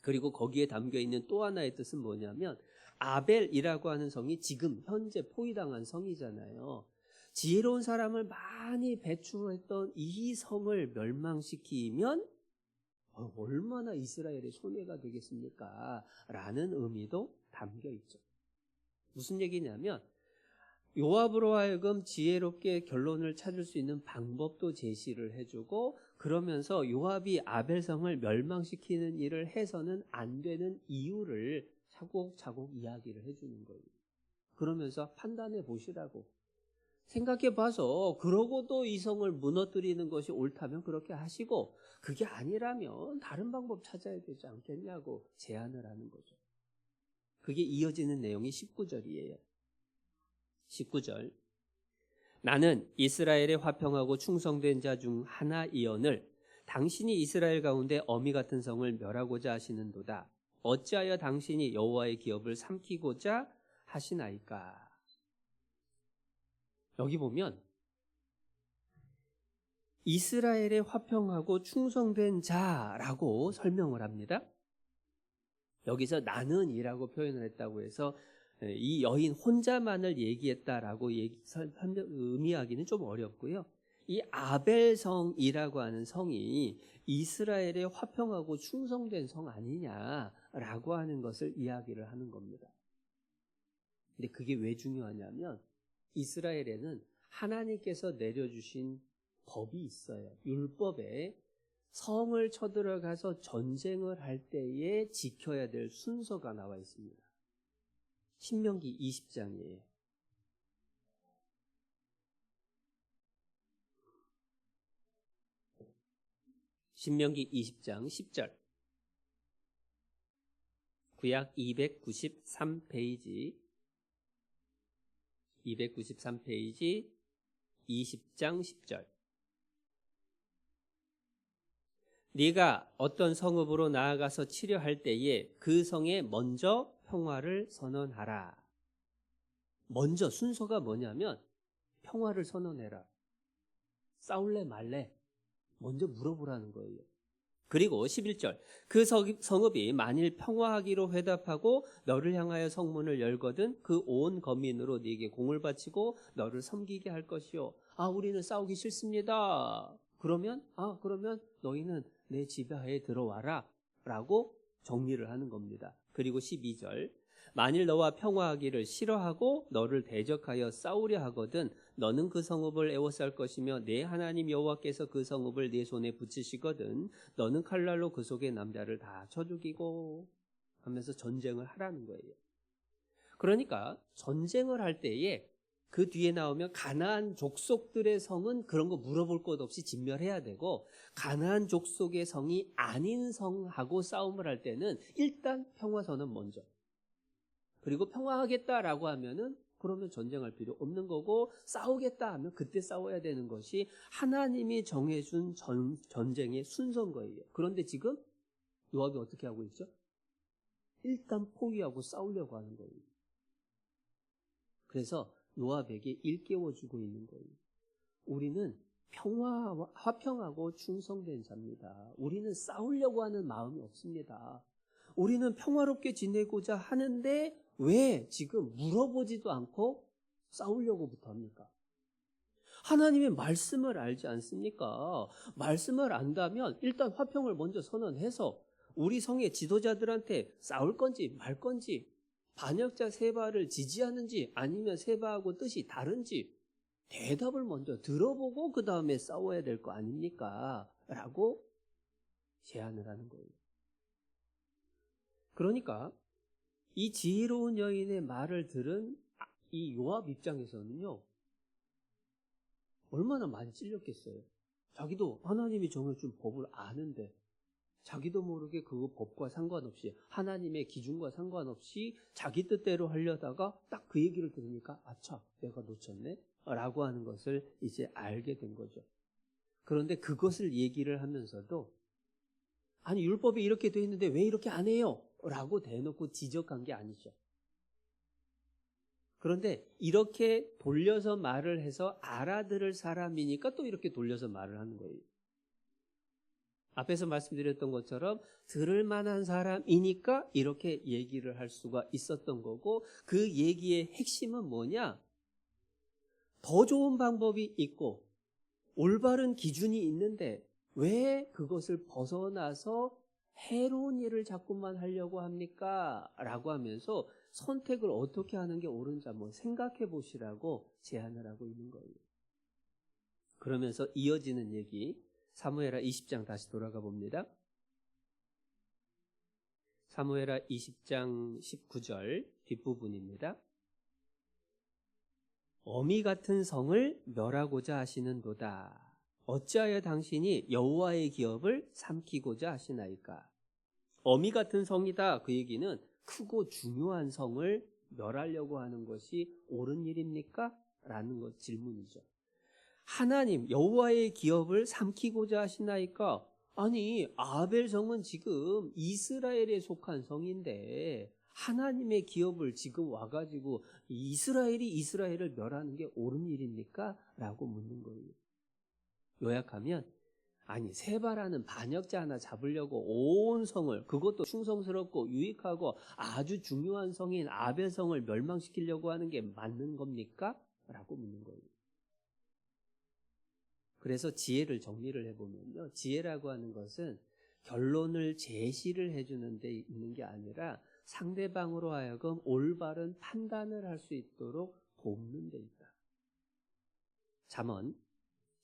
그리고 거기에 담겨있는 또 하나의 뜻은 뭐냐면 아벨이라고 하는 성이 지금 현재 포위당한 성이잖아요. 지혜로운 사람을 많이 배출했던 이 성을 멸망시키면 얼마나 이스라엘의 손해가 되겠습니까? 라는 의미도 담겨있죠. 무슨 얘기냐면 요압으로 하여금 지혜롭게 결론을 찾을 수 있는 방법도 제시를 해주고 그러면서 요압이 아벨성을 멸망시키는 일을 해서는 안 되는 이유를 차곡차곡 이야기를 해주는 거예요. 그러면서 판단해 보시라고. 생각해 봐서 그러고도 이 성을 무너뜨리는 것이 옳다면 그렇게 하시고 그게 아니라면 다른 방법 찾아야 되지 않겠냐고 제안을 하는 거죠. 그게 이어지는 내용이 19절이에요. 19절. 나는 이스라엘의 화평하고 충성된 자 중 하나이언을 당신이 이스라엘 가운데 어미 같은 성을 멸하고자 하시는도다. 어찌하여 당신이 여호와의 기업을 삼키고자 하시나이까. 여기 보면 이스라엘의 화평하고 충성된 자라고 설명을 합니다. 여기서 나는이라고 표현을 했다고 해서 이 여인 혼자만을 얘기했다라고 의미하기는 좀 어렵고요. 이 아벨성이라고 하는 성이 이스라엘의 화평하고 충성된 성 아니냐라고 하는 것을 이야기를 하는 겁니다. 근데 그게 왜 중요하냐면 이스라엘에는 하나님께서 내려주신 법이 있어요. 율법에 성을 쳐들어가서 전쟁을 할 때에 지켜야 될 순서가 나와 있습니다. 신명기 20장이에요. 신명기 20장 10절. 구약 293페이지 293페이지 20장 10절. 네가 어떤 성읍으로 나아가서 치려할 때에 그 성에 먼저 평화를 선언하라. 먼저 순서가 뭐냐면 평화를 선언해라. 싸울래 말래? 먼저 물어보라는 거예요. 그리고 11절. 그 성읍이 만일 평화하기로 회답하고 너를 향하여 성문을 열거든 그 온 거민으로 네게 공을 바치고 너를 섬기게 할 것이요. 우리는 싸우기 싫습니다. 그러면 너희는 내 지배하에 들어와라 라고 정리를 하는 겁니다. 그리고 12절. 만일 너와 평화하기를 싫어하고 너를 대적하여 싸우려 하거든 너는 그 성읍을 애워쌀 것이며 내 하나님 여호와께서 그 성읍을 네 손에 붙이시거든 너는 칼날로 그 속의 남자를 다 쳐 죽이고 하면서 전쟁을 하라는 거예요. 그러니까 전쟁을 할 때에 그 뒤에 나오면 가나안 족속들의 성은 그런 거 물어볼 것 없이 진멸해야 되고 가나안 족속의 성이 아닌 성하고 싸움을 할 때는 일단 평화선언 먼저. 그리고 평화하겠다라고 하면은 그러면 전쟁할 필요 없는 거고 싸우겠다 하면 그때 싸워야 되는 것이 하나님이 정해준 전쟁의 순서인 거예요. 그런데 지금 요압이 어떻게 하고 있죠? 일단 포기하고 싸우려고 하는 거예요. 그래서 요압에게 일깨워주고 있는 거예요. 우리는 화평하고 충성된 자입니다. 우리는 싸우려고 하는 마음이 없습니다. 우리는 평화롭게 지내고자 하는데 왜 지금 물어보지도 않고 싸우려고부터 합니까? 하나님의 말씀을 알지 않습니까? 말씀을 안다면 일단 화평을 먼저 선언해서 우리 성의 지도자들한테 싸울 건지 말 건지 반역자 세바를 지지하는지 아니면 세바하고 뜻이 다른지 대답을 먼저 들어보고 그 다음에 싸워야 될 거 아닙니까? 라고 제안을 하는 거예요. 그러니까 이 지혜로운 여인의 말을 들은 이 요압 입장에서는요. 얼마나 많이 찔렸겠어요. 자기도 하나님이 정해준 법을 아는데 자기도 모르게 그 법과 상관없이 하나님의 기준과 상관없이 자기 뜻대로 하려다가 딱 그 얘기를 들으니까 아차 내가 놓쳤네 라고 하는 것을 이제 알게 된 거죠. 그런데 그것을 얘기를 하면서도 아니 율법이 이렇게 돼 있는데 왜 이렇게 안 해요? 라고 대놓고 지적한 게 아니죠. 그런데 이렇게 돌려서 말을 해서 알아들을 사람이니까 또 이렇게 돌려서 말을 하는 거예요. 앞에서 말씀드렸던 것처럼 들을 만한 사람이니까 이렇게 얘기를 할 수가 있었던 거고 그 얘기의 핵심은 뭐냐? 더 좋은 방법이 있고 올바른 기준이 있는데 왜 그것을 벗어나서 해로운 일을 자꾸만 하려고 합니까? 라고 하면서 선택을 어떻게 하는 게 옳은지 한번 생각해 보시라고 제안을 하고 있는 거예요. 그러면서 이어지는 얘기 사무엘하 20장 다시 돌아가 봅니다. 사무엘하 20장 19절 뒷부분입니다. 어미 같은 성을 멸하고자 하시는도다. 어찌하여 당신이 여호와의 기업을 삼키고자 하시나이까? 어미 같은 성이다. 그 얘기는 크고 중요한 성을 멸하려고 하는 것이 옳은 일입니까? 라는 것 질문이죠. 하나님 여호와의 기업을 삼키고자 하시나이까? 아니 아벨 성은 지금 이스라엘에 속한 성인데 하나님의 기업을 지금 와가지고 이스라엘이 이스라엘을 멸하는 게 옳은 일입니까? 라고 묻는 거예요. 요약하면 아니 세바라는 반역자 하나 잡으려고 온 성을, 그것도 충성스럽고 유익하고 아주 중요한 성인 아벨 성을 멸망시키려고 하는 게 맞는 겁니까? 라고 묻는 거예요. 그래서 지혜를 정리를 해보면요, 지혜라고 하는 것은 결론을 제시를 해주는 데 있는 게 아니라 상대방으로 하여금 올바른 판단을 할 수 있도록 돕는 데 있다. 잠언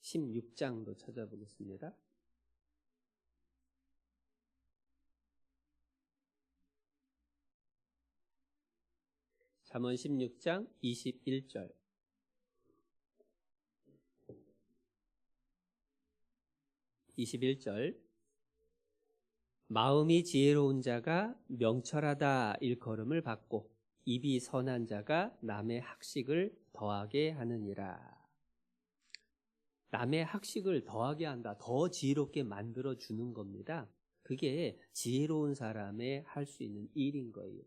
16장도 찾아보겠습니다. 잠언 16장 21절. 마음이 지혜로운 자가 명철하다 일컬음을 받고 입이 선한 자가 남의 학식을 더하게 하느니라. 남의 학식을 더하게 한다. 더 지혜롭게 만들어 주는 겁니다. 그게 지혜로운 사람의 할 수 있는 일인 거예요.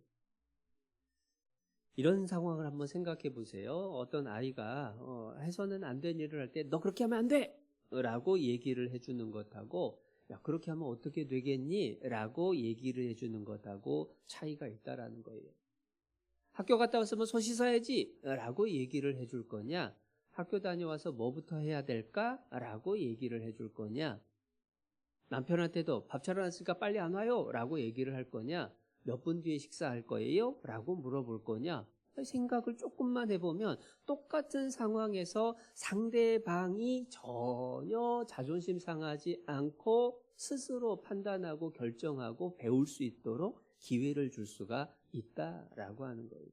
이런 상황을 한번 생각해 보세요. 어떤 아이가 해서는 안 된 일을 할 때 너 그렇게 하면 안 돼! 라고 얘기를 해주는 것하고 야 그렇게 하면 어떻게 되겠니? 라고 얘기를 해주는 것하고 차이가 있다라는 거예요. 학교 갔다 왔으면 손 씻어야지! 라고 얘기를 해줄 거냐? 학교 다녀와서 뭐부터 해야 될까? 라고 얘기를 해줄 거냐? 남편한테도 밥 차려놨으니까 빨리 안 와요? 라고 얘기를 할 거냐? 몇 분 뒤에 식사할 거예요? 라고 물어볼 거냐? 생각을 조금만 해보면 똑같은 상황에서 상대방이 전혀 자존심 상하지 않고 스스로 판단하고 결정하고 배울 수 있도록 기회를 줄 수가 있다라고 하는 거예요.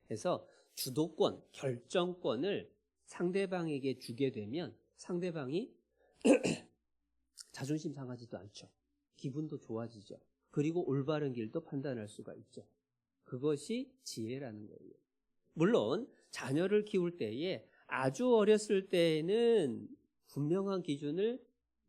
그래서 주도권, 결정권을 상대방에게 주게 되면 상대방이 자존심 상하지도 않죠. 기분도 좋아지죠. 그리고 올바른 길도 판단할 수가 있죠. 그것이 지혜라는 거예요. 물론 자녀를 키울 때에 아주 어렸을 때에는 분명한 기준을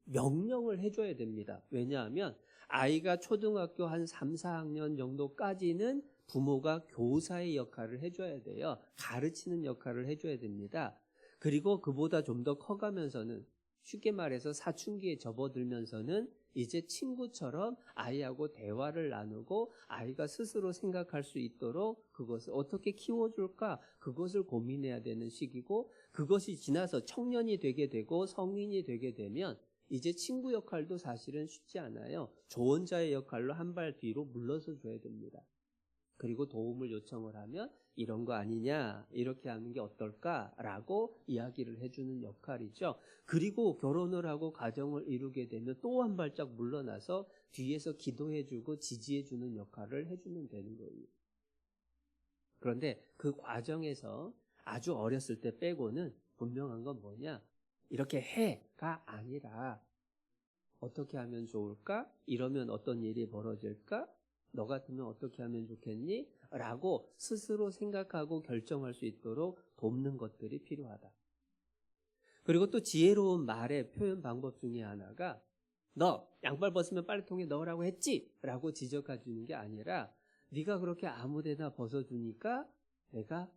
명령을 해줘야 됩니다. 왜냐하면 아이가 초등학교 한 3, 4학년 정도까지는 부모가 교사의 역할을 해줘야 돼요. 가르치는 역할을 해줘야 됩니다. 그리고 그보다 좀 더 커가면서는 쉽게 말해서 사춘기에 접어들면서는 이제 친구처럼 아이하고 대화를 나누고 아이가 스스로 생각할 수 있도록 그것을 어떻게 키워줄까? 그것을 고민해야 되는 시기고 그것이 지나서 청년이 되게 되고 성인이 되게 되면 이제 친구 역할도 사실은 쉽지 않아요. 조언자의 역할로 한 발 뒤로 물러서 줘야 됩니다. 그리고 도움을 요청을 하면 이런 거 아니냐, 이렇게 하는 게 어떨까라고 이야기를 해주는 역할이죠. 그리고 결혼을 하고 가정을 이루게 되면 또 한 발짝 물러나서 뒤에서 기도해주고 지지해주는 역할을 해주면 되는 거예요. 그런데 그 과정에서 아주 어렸을 때 빼고는 분명한 건 뭐냐, 이렇게 해가 아니라 어떻게 하면 좋을까? 이러면 어떤 일이 벌어질까? 너 같으면 어떻게 하면 좋겠니? 라고 스스로 생각하고 결정할 수 있도록 돕는 것들이 필요하다. 그리고 또 지혜로운 말의 표현 방법 중에 하나가 너 양말 벗으면 빨래통에 넣으라고 했지? 라고 지적해 주는 게 아니라 네가 그렇게 아무데나 벗어주니까 내가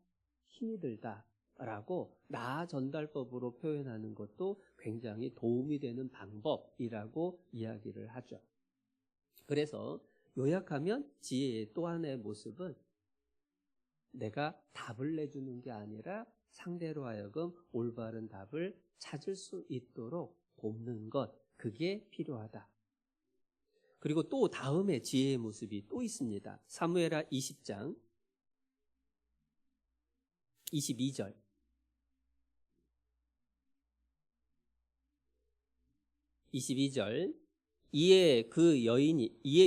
힘이 들다 라고 나 전달법으로 표현하는 것도 굉장히 도움이 되는 방법이라고 이야기를 하죠. 그래서 요약하면 지혜의 또 하나의 모습은 내가 답을 내주는 게 아니라 상대로 하여금 올바른 답을 찾을 수 있도록 돕는 것, 그게 필요하다. 그리고 또 다음에 지혜의 모습이 또 있습니다. 사무엘하 20장 22절. 이에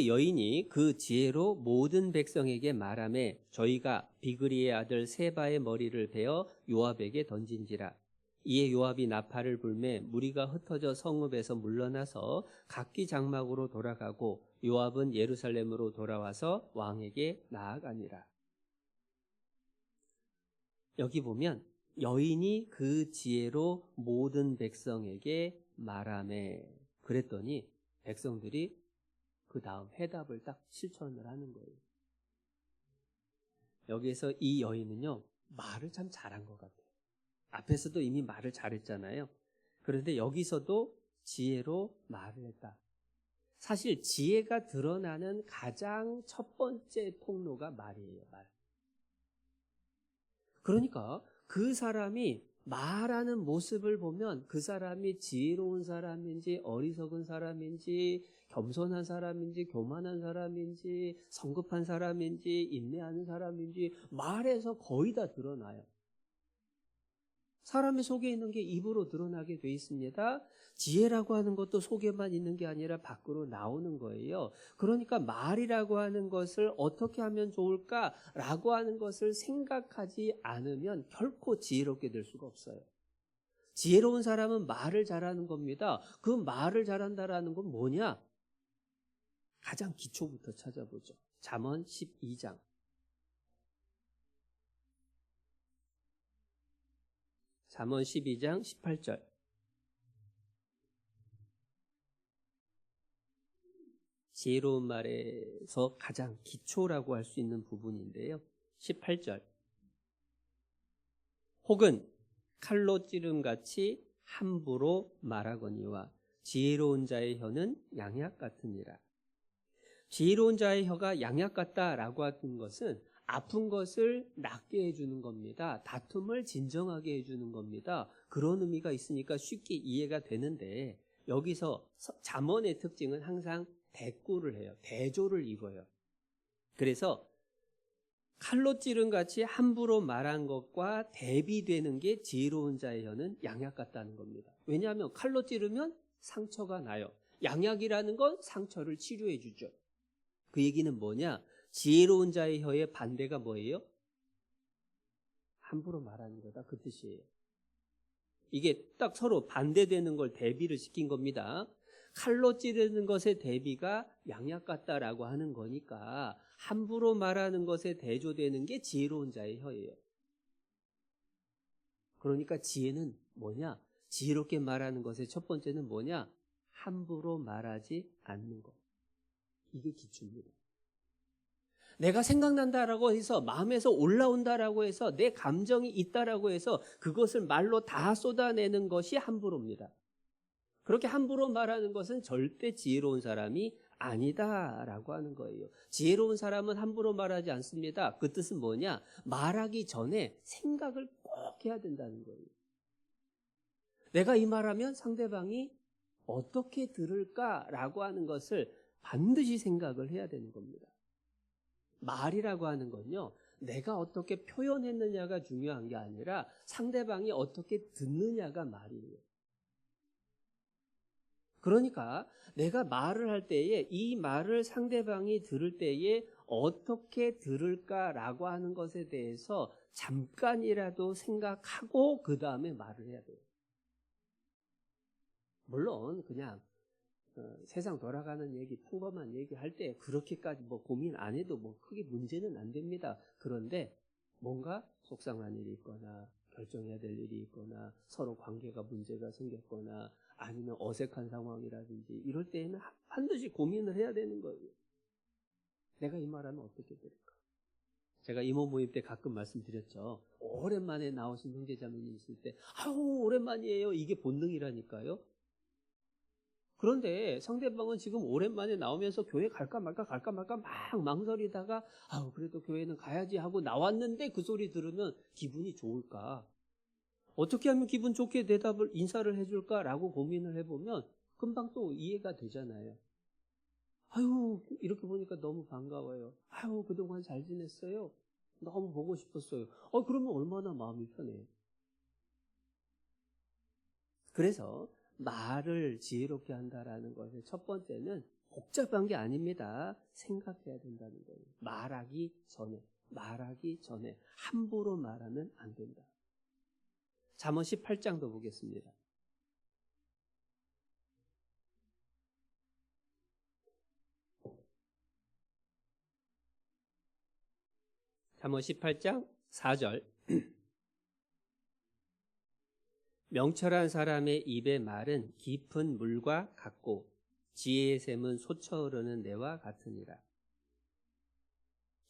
여인이 그 지혜로 모든 백성에게 말하매 저희가 비그리의 아들 세바의 머리를 베어 요압에게 던진지라. 이에 요압이 나팔을 불매 무리가 흩어져 성읍에서 물러나서 각기 장막으로 돌아가고 요압은 예루살렘으로 돌아와서 왕에게 나아가니라. 여기 보면 여인이 그 지혜로 모든 백성에게 말하매 그랬더니 백성들이 그 다음 해답을 딱 실천을 하는 거예요. 여기에서 이 여인은요, 말을 참 잘한 것 같아요. 앞에서도 이미 말을 잘했잖아요. 그런데 여기서도 지혜로 말을 했다. 사실 지혜가 드러나는 가장 첫 번째 통로가 말이에요, 말. 그러니까 그 사람이 말하는 모습을 보면 그 사람이 지혜로운 사람인지 어리석은 사람인지 겸손한 사람인지 교만한 사람인지 성급한 사람인지 인내하는 사람인지 말에서 거의 다 드러나요. 사람의 속에 있는 게 입으로 드러나게 돼 있습니다. 지혜라고 하는 것도 속에만 있는 게 아니라 밖으로 나오는 거예요. 그러니까 말이라고 하는 것을 어떻게 하면 좋을까라고 하는 것을 생각하지 않으면 결코 지혜롭게 될 수가 없어요. 지혜로운 사람은 말을 잘하는 겁니다. 그 말을 잘한다라는 건 뭐냐? 가장 기초부터 찾아보죠. 잠언 12장. 잠언 12장 18절. 지혜로운 말에서 가장 기초라고 할 수 있는 부분인데요. 18절. 혹은 칼로 찌름같이 함부로 말하거니와 지혜로운 자의 혀는 양약 같으니라. 지혜로운 자의 혀가 양약 같다라고 하는 것은 아픈 것을 낫게 해주는 겁니다. 다툼을 진정하게 해주는 겁니다. 그런 의미가 있으니까 쉽게 이해가 되는데 여기서 잠언의 특징은 항상 대꾸를 해요. 대조를 입어요. 그래서 칼로 찌른 같이 함부로 말한 것과 대비되는 게 지혜로운 자의 혀는 양약 같다는 겁니다. 왜냐하면 칼로 찌르면 상처가 나요. 양약이라는 건 상처를 치료해 주죠. 그 얘기는 뭐냐? 지혜로운 자의 혀의 반대가 뭐예요? 함부로 말하는 거다. 그 뜻이에요. 이게 딱 서로 반대되는 걸 대비를 시킨 겁니다. 칼로 찌르는 것의 대비가 양약 같다라고 하는 거니까 함부로 말하는 것에 대조되는 게 지혜로운 자의 혀예요. 그러니까 지혜는 뭐냐? 지혜롭게 말하는 것의 첫 번째는 뭐냐? 함부로 말하지 않는 것. 이게 기초입니다. 내가 생각난다라고 해서 마음에서 올라온다라고 해서 내 감정이 있다라고 해서 그것을 말로 다 쏟아내는 것이 함부로입니다. 그렇게 함부로 말하는 것은 절대 지혜로운 사람이 아니다라고 하는 거예요. 지혜로운 사람은 함부로 말하지 않습니다. 그 뜻은 뭐냐? 말하기 전에 생각을 꼭 해야 된다는 거예요. 내가 이 말하면 상대방이 어떻게 들을까라고 하는 것을 반드시 생각을 해야 되는 겁니다. 말이라고 하는 건요, 내가 어떻게 표현했느냐가 중요한 게 아니라 상대방이 어떻게 듣느냐가 말이에요. 그러니까 내가 말을 할 때에 이 말을 상대방이 들을 때에 어떻게 들을까라고 하는 것에 대해서 잠깐이라도 생각하고 그 다음에 말을 해야 돼요. 물론 그냥 세상 돌아가는 얘기, 평범한 얘기 할 때 그렇게까지 뭐 고민 안 해도 뭐 크게 문제는 안 됩니다. 그런데 뭔가 속상한 일이 있거나 결정해야 될 일이 있거나 서로 관계가 문제가 생겼거나 아니면 어색한 상황이라든지 이럴 때에는 반드시 고민을 해야 되는 거예요. 내가 이 말하면 어떻게 될까? 제가 이모 모임 때 가끔 말씀드렸죠. 오랜만에 나오신 형제자매님 있을 때 아유 오랜만이에요. 이게 본능이라니까요. 그런데 상대방은 지금 오랜만에 나오면서 교회 갈까 말까 막 망설이다가 아우 그래도 교회는 가야지 하고 나왔는데 그 소리 들으면 기분이 좋을까? 어떻게 하면 기분 좋게 대답을 인사를 해줄까라고 고민을 해보면 금방 또 이해가 되잖아요. 아유 이렇게 보니까 너무 반가워요. 아유 그동안 잘 지냈어요. 너무 보고 싶었어요. 그러면 얼마나 마음이 편해요. 그래서 말을 지혜롭게 한다라는 것의 첫 번째는 복잡한 게 아닙니다. 생각해야 된다는 거예요. 말하기 전에 함부로 말하면 안 된다. 잠언 18장도 보겠습니다. 잠언 18장 4절. 명철한 사람의 입의 말은 깊은 물과 같고 지혜의 샘은 솟아 흐르는 내와 같으니라.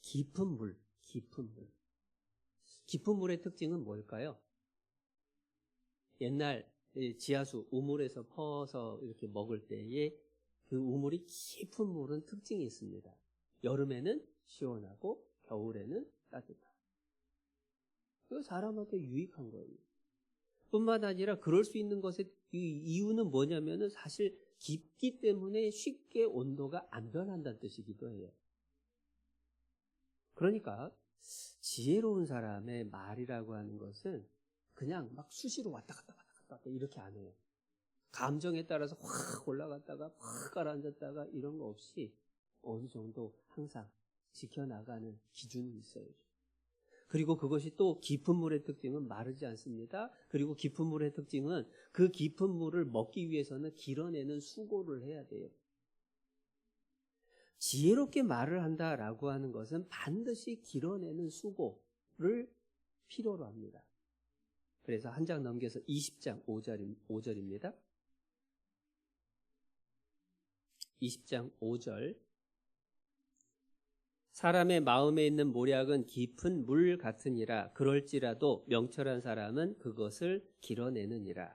깊은 물. 깊은 물의 특징은 뭘까요? 옛날 지하수, 우물에서 퍼서 이렇게 먹을 때에 그 우물이 깊은 물은 특징이 있습니다. 여름에는 시원하고 겨울에는 따뜻하고. 그 사람한테 유익한 거예요. 뿐만 아니라 그럴 수 있는 것의 이유는 뭐냐면은 사실 깊기 때문에 쉽게 온도가 안 변한다는 뜻이기도 해요. 그러니까 지혜로운 사람의 말이라고 하는 것은 그냥 막 수시로 왔다 갔다 이렇게 안 해요. 감정에 따라서 확 올라갔다가 확 가라앉았다가 이런 거 없이 어느 정도 항상 지켜나가는 기준이 있어요. 그리고 그것이 또 깊은 물의 특징은 마르지 않습니다. 그리고 깊은 물의 특징은 그 깊은 물을 먹기 위해서는 길어내는 수고를 해야 돼요. 지혜롭게 말을 한다라고 하는 것은 반드시 길어내는 수고를 필요로 합니다. 그래서 한 장 넘겨서 20장 5절입니다. 20장 5절. 사람의 마음에 있는 모략은 깊은 물 같으니라. 그럴지라도 명철한 사람은 그것을 길어내느니라.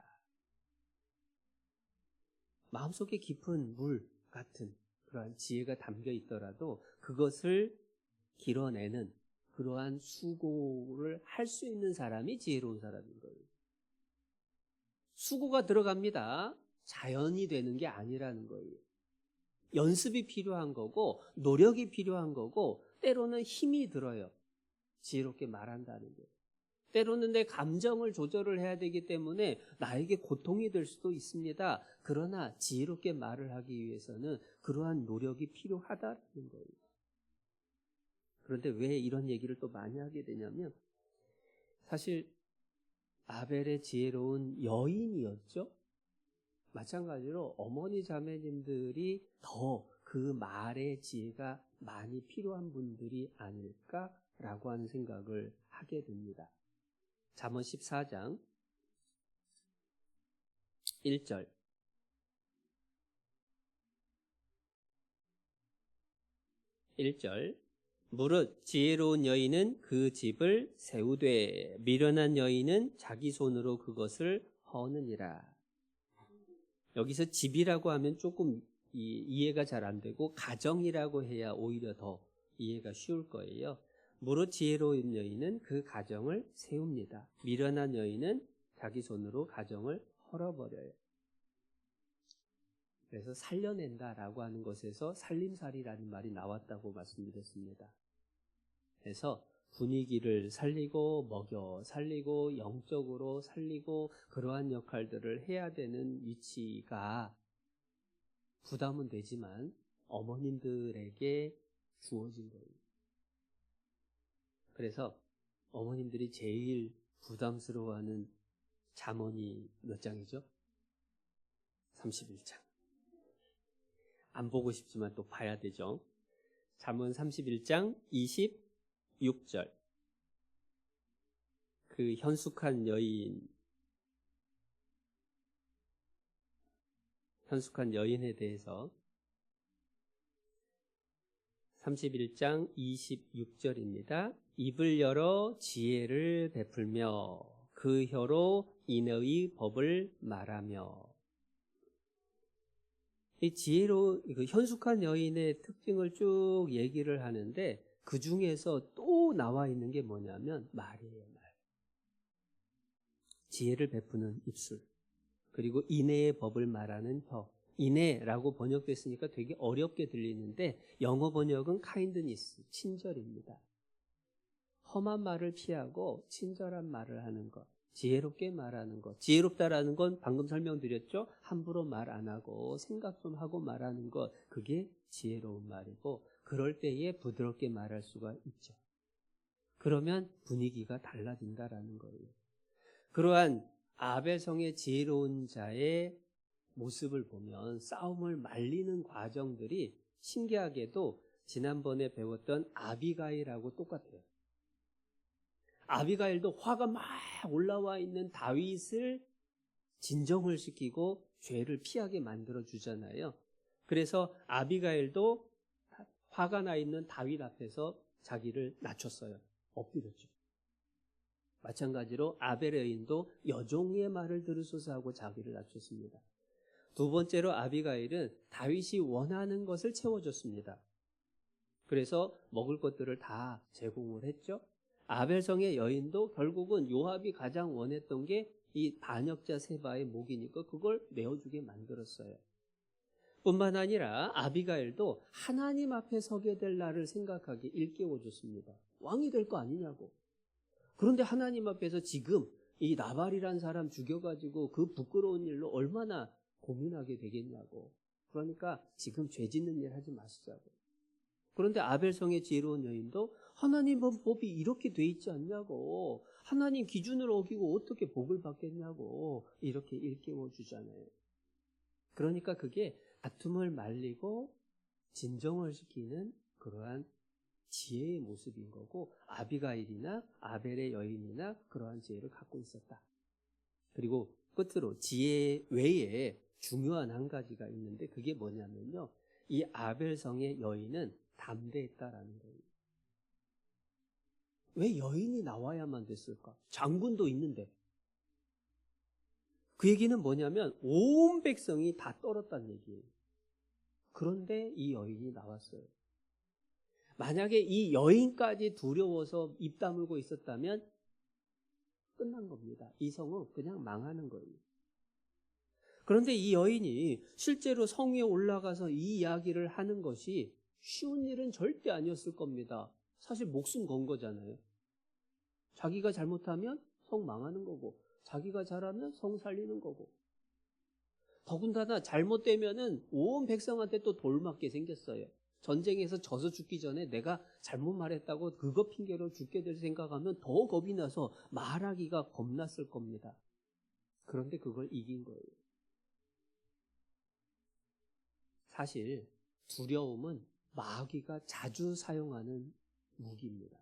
마음속에 깊은 물 같은 그러한 지혜가 담겨 있더라도 그것을 길어내는 그러한 수고를 할 수 있는 사람이 지혜로운 사람인 거예요. 수고가 들어갑니다. 자연이 되는 게 아니라는 거예요. 연습이 필요한 거고 노력이 필요한 거고 때로는 힘이 들어요. 지혜롭게 말한다는 게. 때로는 내 감정을 조절을 해야 되기 때문에 나에게 고통이 될 수도 있습니다. 그러나 지혜롭게 말을 하기 위해서는 그러한 노력이 필요하다는 거예요. 그런데 왜 이런 얘기를 또 많이 하게 되냐면 사실 아벨의 지혜로운 여인이었죠. 마찬가지로 어머니 자매님들이 더 그 말의 지혜가 많이 필요한 분들이 아닐까라고 하는 생각을 하게 됩니다. 잠언 14장 1절. 무릇 지혜로운 여인은 그 집을 세우되 미련한 여인은 자기 손으로 그것을 허느니라. 여기서 집이라고 하면 조금 이해가 잘 안 되고 가정이라고 해야 오히려 더 이해가 쉬울 거예요. 무릇 지혜로운 여인은 그 가정을 세웁니다. 미련한 여인은 자기 손으로 가정을 헐어버려요. 그래서 살려낸다라고 하는 것에서 살림살이라는 말이 나왔다고 말씀드렸습니다. 그래서 분위기를 살리고 먹여 살리고 영적으로 살리고 그러한 역할들을 해야 되는 위치가 부담은 되지만 어머님들에게 주어진 거예요. 그래서 어머님들이 제일 부담스러워하는 잠언이 몇 장이죠? 31장. 안 보고 싶지만 또 봐야 되죠. 잠언 31장 26절. 그 현숙한 여인에 대해서 31장 26절입니다. 입을 열어 지혜를 베풀며 그 혀로 인의 법을 말하며. 이 그 현숙한 여인의 특징을 쭉 얘기를 하는데 그 중에서 또 나와 있는 게 뭐냐면 말이에요, 말. 지혜를 베푸는 입술. 그리고 인애의 법을 말하는 혀. 인애라고 번역됐으니까 되게 어렵게 들리는데 영어 번역은 kindness, 친절입니다. 험한 말을 피하고 친절한 말을 하는 것. 지혜롭게 말하는 것. 지혜롭다라는 건 방금 설명드렸죠. 함부로 말 안 하고 생각 좀 하고 말하는 것. 그게 지혜로운 말이고 그럴 때에 부드럽게 말할 수가 있죠. 그러면 분위기가 달라진다라는 거예요. 그러한 아벨성의 지혜로운 자의 모습을 보면 싸움을 말리는 과정들이 신기하게도 지난번에 배웠던 아비가일하고 똑같아요. 아비가일도 화가 막 올라와 있는 다윗을 진정을 시키고 죄를 피하게 만들어 주잖아요. 그래서 아비가일도 화가 나 있는 다윗 앞에서 자기를 낮췄어요. 엎드렸죠. 마찬가지로 아벨의 여인도 여종의 말을 들으소서 하고 자기를 낮췄습니다. 두 번째로 아비가일은 다윗이 원하는 것을 채워줬습니다. 그래서 먹을 것들을 다 제공을 했죠. 아벨성의 여인도 결국은 요압이 가장 원했던 게 이 반역자 세바의 목이니까 그걸 내어주게 만들었어요. 뿐만 아니라 아비가일도 하나님 앞에 서게 될 날을 생각하게 일깨워줬습니다. 왕이 될 거 아니냐고. 그런데 하나님 앞에서 지금 이 나발이란 사람 죽여가지고 그 부끄러운 일로 얼마나 고민하게 되겠냐고. 그러니까 지금 죄 짓는 일 하지 마시자고. 그런데 아벨성의 지혜로운 여인도 하나님 법이 이렇게 돼 있지 않냐고. 하나님 기준을 어기고 어떻게 복을 받겠냐고. 이렇게 일깨워 주잖아요. 그러니까 그게 다툼을 말리고 진정을 시키는 그러한 지혜의 모습인 거고 아비가일이나 아벨의 여인이나 그러한 지혜를 갖고 있었다. 그리고 끝으로 지혜 외에 중요한 한 가지가 있는데 그게 뭐냐면요. 이 아벨성의 여인은 담대했다라는 거예요. 왜 여인이 나와야만 됐을까? 장군도 있는데. 그 얘기는 뭐냐면 온 백성이 다 떨었다는 얘기예요. 그런데 이 여인이 나왔어요. 만약에 이 여인까지 두려워서 입 다물고 있었다면 끝난 겁니다. 이 성은 그냥 망하는 거예요. 그런데 이 여인이 실제로 성 위에 올라가서 이 이야기를 하는 것이 쉬운 일은 절대 아니었을 겁니다. 사실 목숨 건 거잖아요. 자기가 잘못하면 성 망하는 거고 자기가 잘하면 성 살리는 거고 더군다나 잘못되면은 온 백성한테 또 돌맞게 생겼어요. 전쟁에서 져서 죽기 전에 내가 잘못 말했다고 그거 핑계로 죽게 될 생각하면 더 겁이 나서 말하기가 겁났을 겁니다. 그런데 그걸 이긴 거예요. 사실 두려움은 마귀가 자주 사용하는 무기입니다.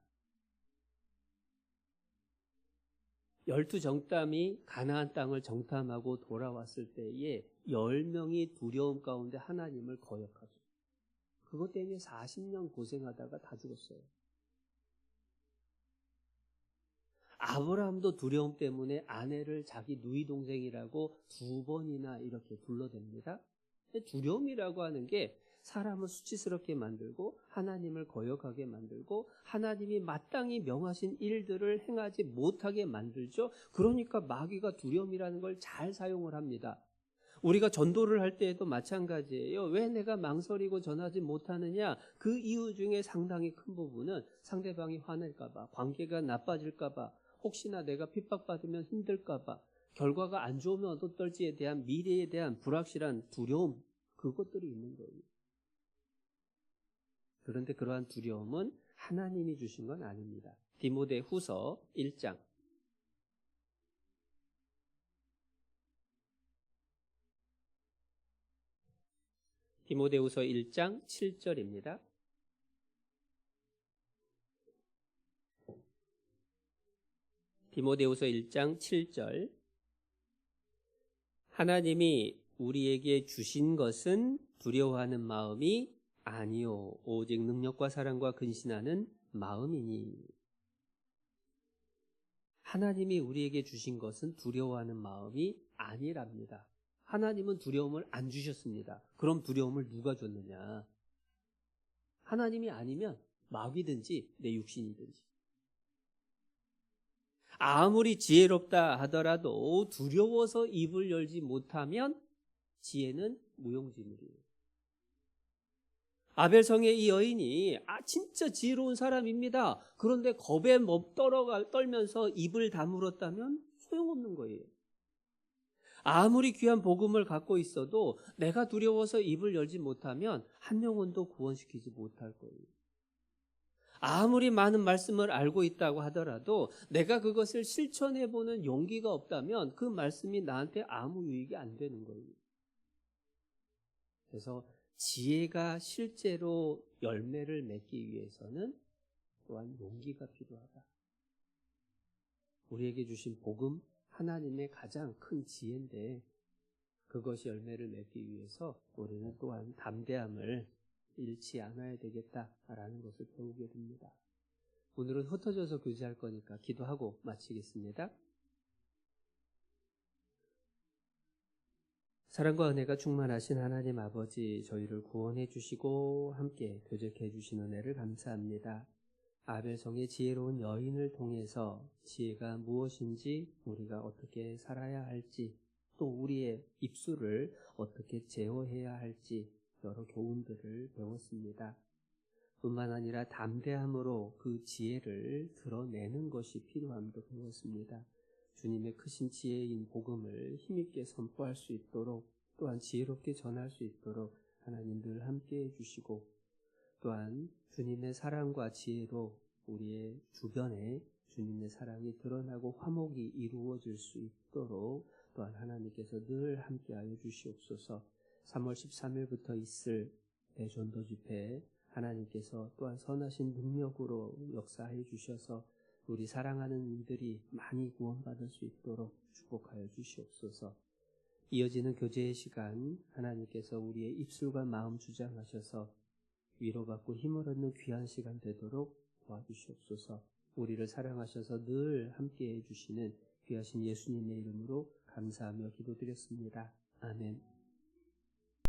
12 정탐이 가나안 땅을 정탐하고 돌아왔을 때에 10명이 두려움 가운데 하나님을 거역하죠. 그것 때문에 40년 고생하다가 다 죽었어요. 아브라함도 두려움 때문에 아내를 자기 누이 동생이라고 2번이나 이렇게 불러댑니다. 두려움이라고 하는 게 사람을 수치스럽게 만들고 하나님을 거역하게 만들고 하나님이 마땅히 명하신 일들을 행하지 못하게 만들죠. 그러니까 마귀가 두려움이라는 걸 잘 사용을 합니다. 우리가 전도를 할 때에도 마찬가지예요. 왜 내가 망설이고 전하지 못하느냐? 그 이유 중에 상당히 큰 부분은 상대방이 화낼까 봐, 관계가 나빠질까 봐, 혹시나 내가 핍박받으면 힘들까 봐, 결과가 안 좋으면 어떨지에 대한 미래에 대한 불확실한 두려움, 그것들이 있는 거예요. 그런데 그러한 두려움은 하나님이 주신 건 아닙니다. 디모데후서 1장 디모데후서 1장 7절입니다. 디모데후서 1장 7절 하나님이 우리에게 주신 것은 두려워하는 마음이 아니요 오직 능력과 사랑과 근신하는 마음이니. 하나님이 우리에게 주신 것은 두려워하는 마음이 아니랍니다. 하나님은 두려움을 안 주셨습니다. 그럼 두려움을 누가 줬느냐? 하나님이 아니면 마귀든지 내 육신이든지. 아무리 지혜롭다 하더라도 두려워서 입을 열지 못하면 지혜는 무용지물이에요. 아벨성의 이 여인이 진짜 지혜로운 사람입니다. 그런데 겁에 떨면서 입을 다물었다면 소용없는 거예요. 아무리 귀한 복음을 갖고 있어도 내가 두려워서 입을 열지 못하면 한 영혼도 구원시키지 못할 거예요. 아무리 많은 말씀을 알고 있다고 하더라도 내가 그것을 실천해보는 용기가 없다면 그 말씀이 나한테 아무 유익이 안 되는 거예요. 그래서 지혜가 실제로 열매를 맺기 위해서는 또한 용기가 필요하다. 우리에게 주신 복음, 하나님의 가장 큰 지혜인데 그것이 열매를 맺기 위해서 우리는 또한 담대함을 잃지 않아야 되겠다라는 것을 배우게 됩니다. 오늘은 흩어져서 교제할 거니까 기도하고 마치겠습니다. 사랑과 은혜가 충만하신 하나님 아버지, 저희를 구원해 주시고 함께 교제케 해 주신 은혜를 감사합니다. 아벨성의 지혜로운 여인을 통해서 지혜가 무엇인지, 우리가 어떻게 살아야 할지, 또 우리의 입술을 어떻게 제어해야 할지 여러 교훈들을 배웠습니다. 뿐만 아니라 담대함으로 그 지혜를 드러내는 것이 필요함도 배웠습니다. 주님의 크신 지혜인 복음을 힘있게 선포할 수 있도록, 또한 지혜롭게 전할 수 있도록 하나님 늘 함께해 주시고, 또한 주님의 사랑과 지혜로 우리의 주변에 주님의 사랑이 드러나고 화목이 이루어질 수 있도록 또한 하나님께서 늘 함께하여 주시옵소서. 3월 13일부터 있을 대전도 집회에 하나님께서 또한 선하신 능력으로 역사해 주셔서 우리 사랑하는 이들이 많이 구원받을 수 있도록 축복하여 주시옵소서. 이어지는 교제의 시간 하나님께서 우리의 입술과 마음 주장하셔서 위로받고 힘을 얻는 귀한 시간 되도록 도와주시옵소서. 우리를 사랑하셔서 늘 함께해 주시는 귀하신 예수님의 이름으로 감사하며 기도드렸습니다. 아멘.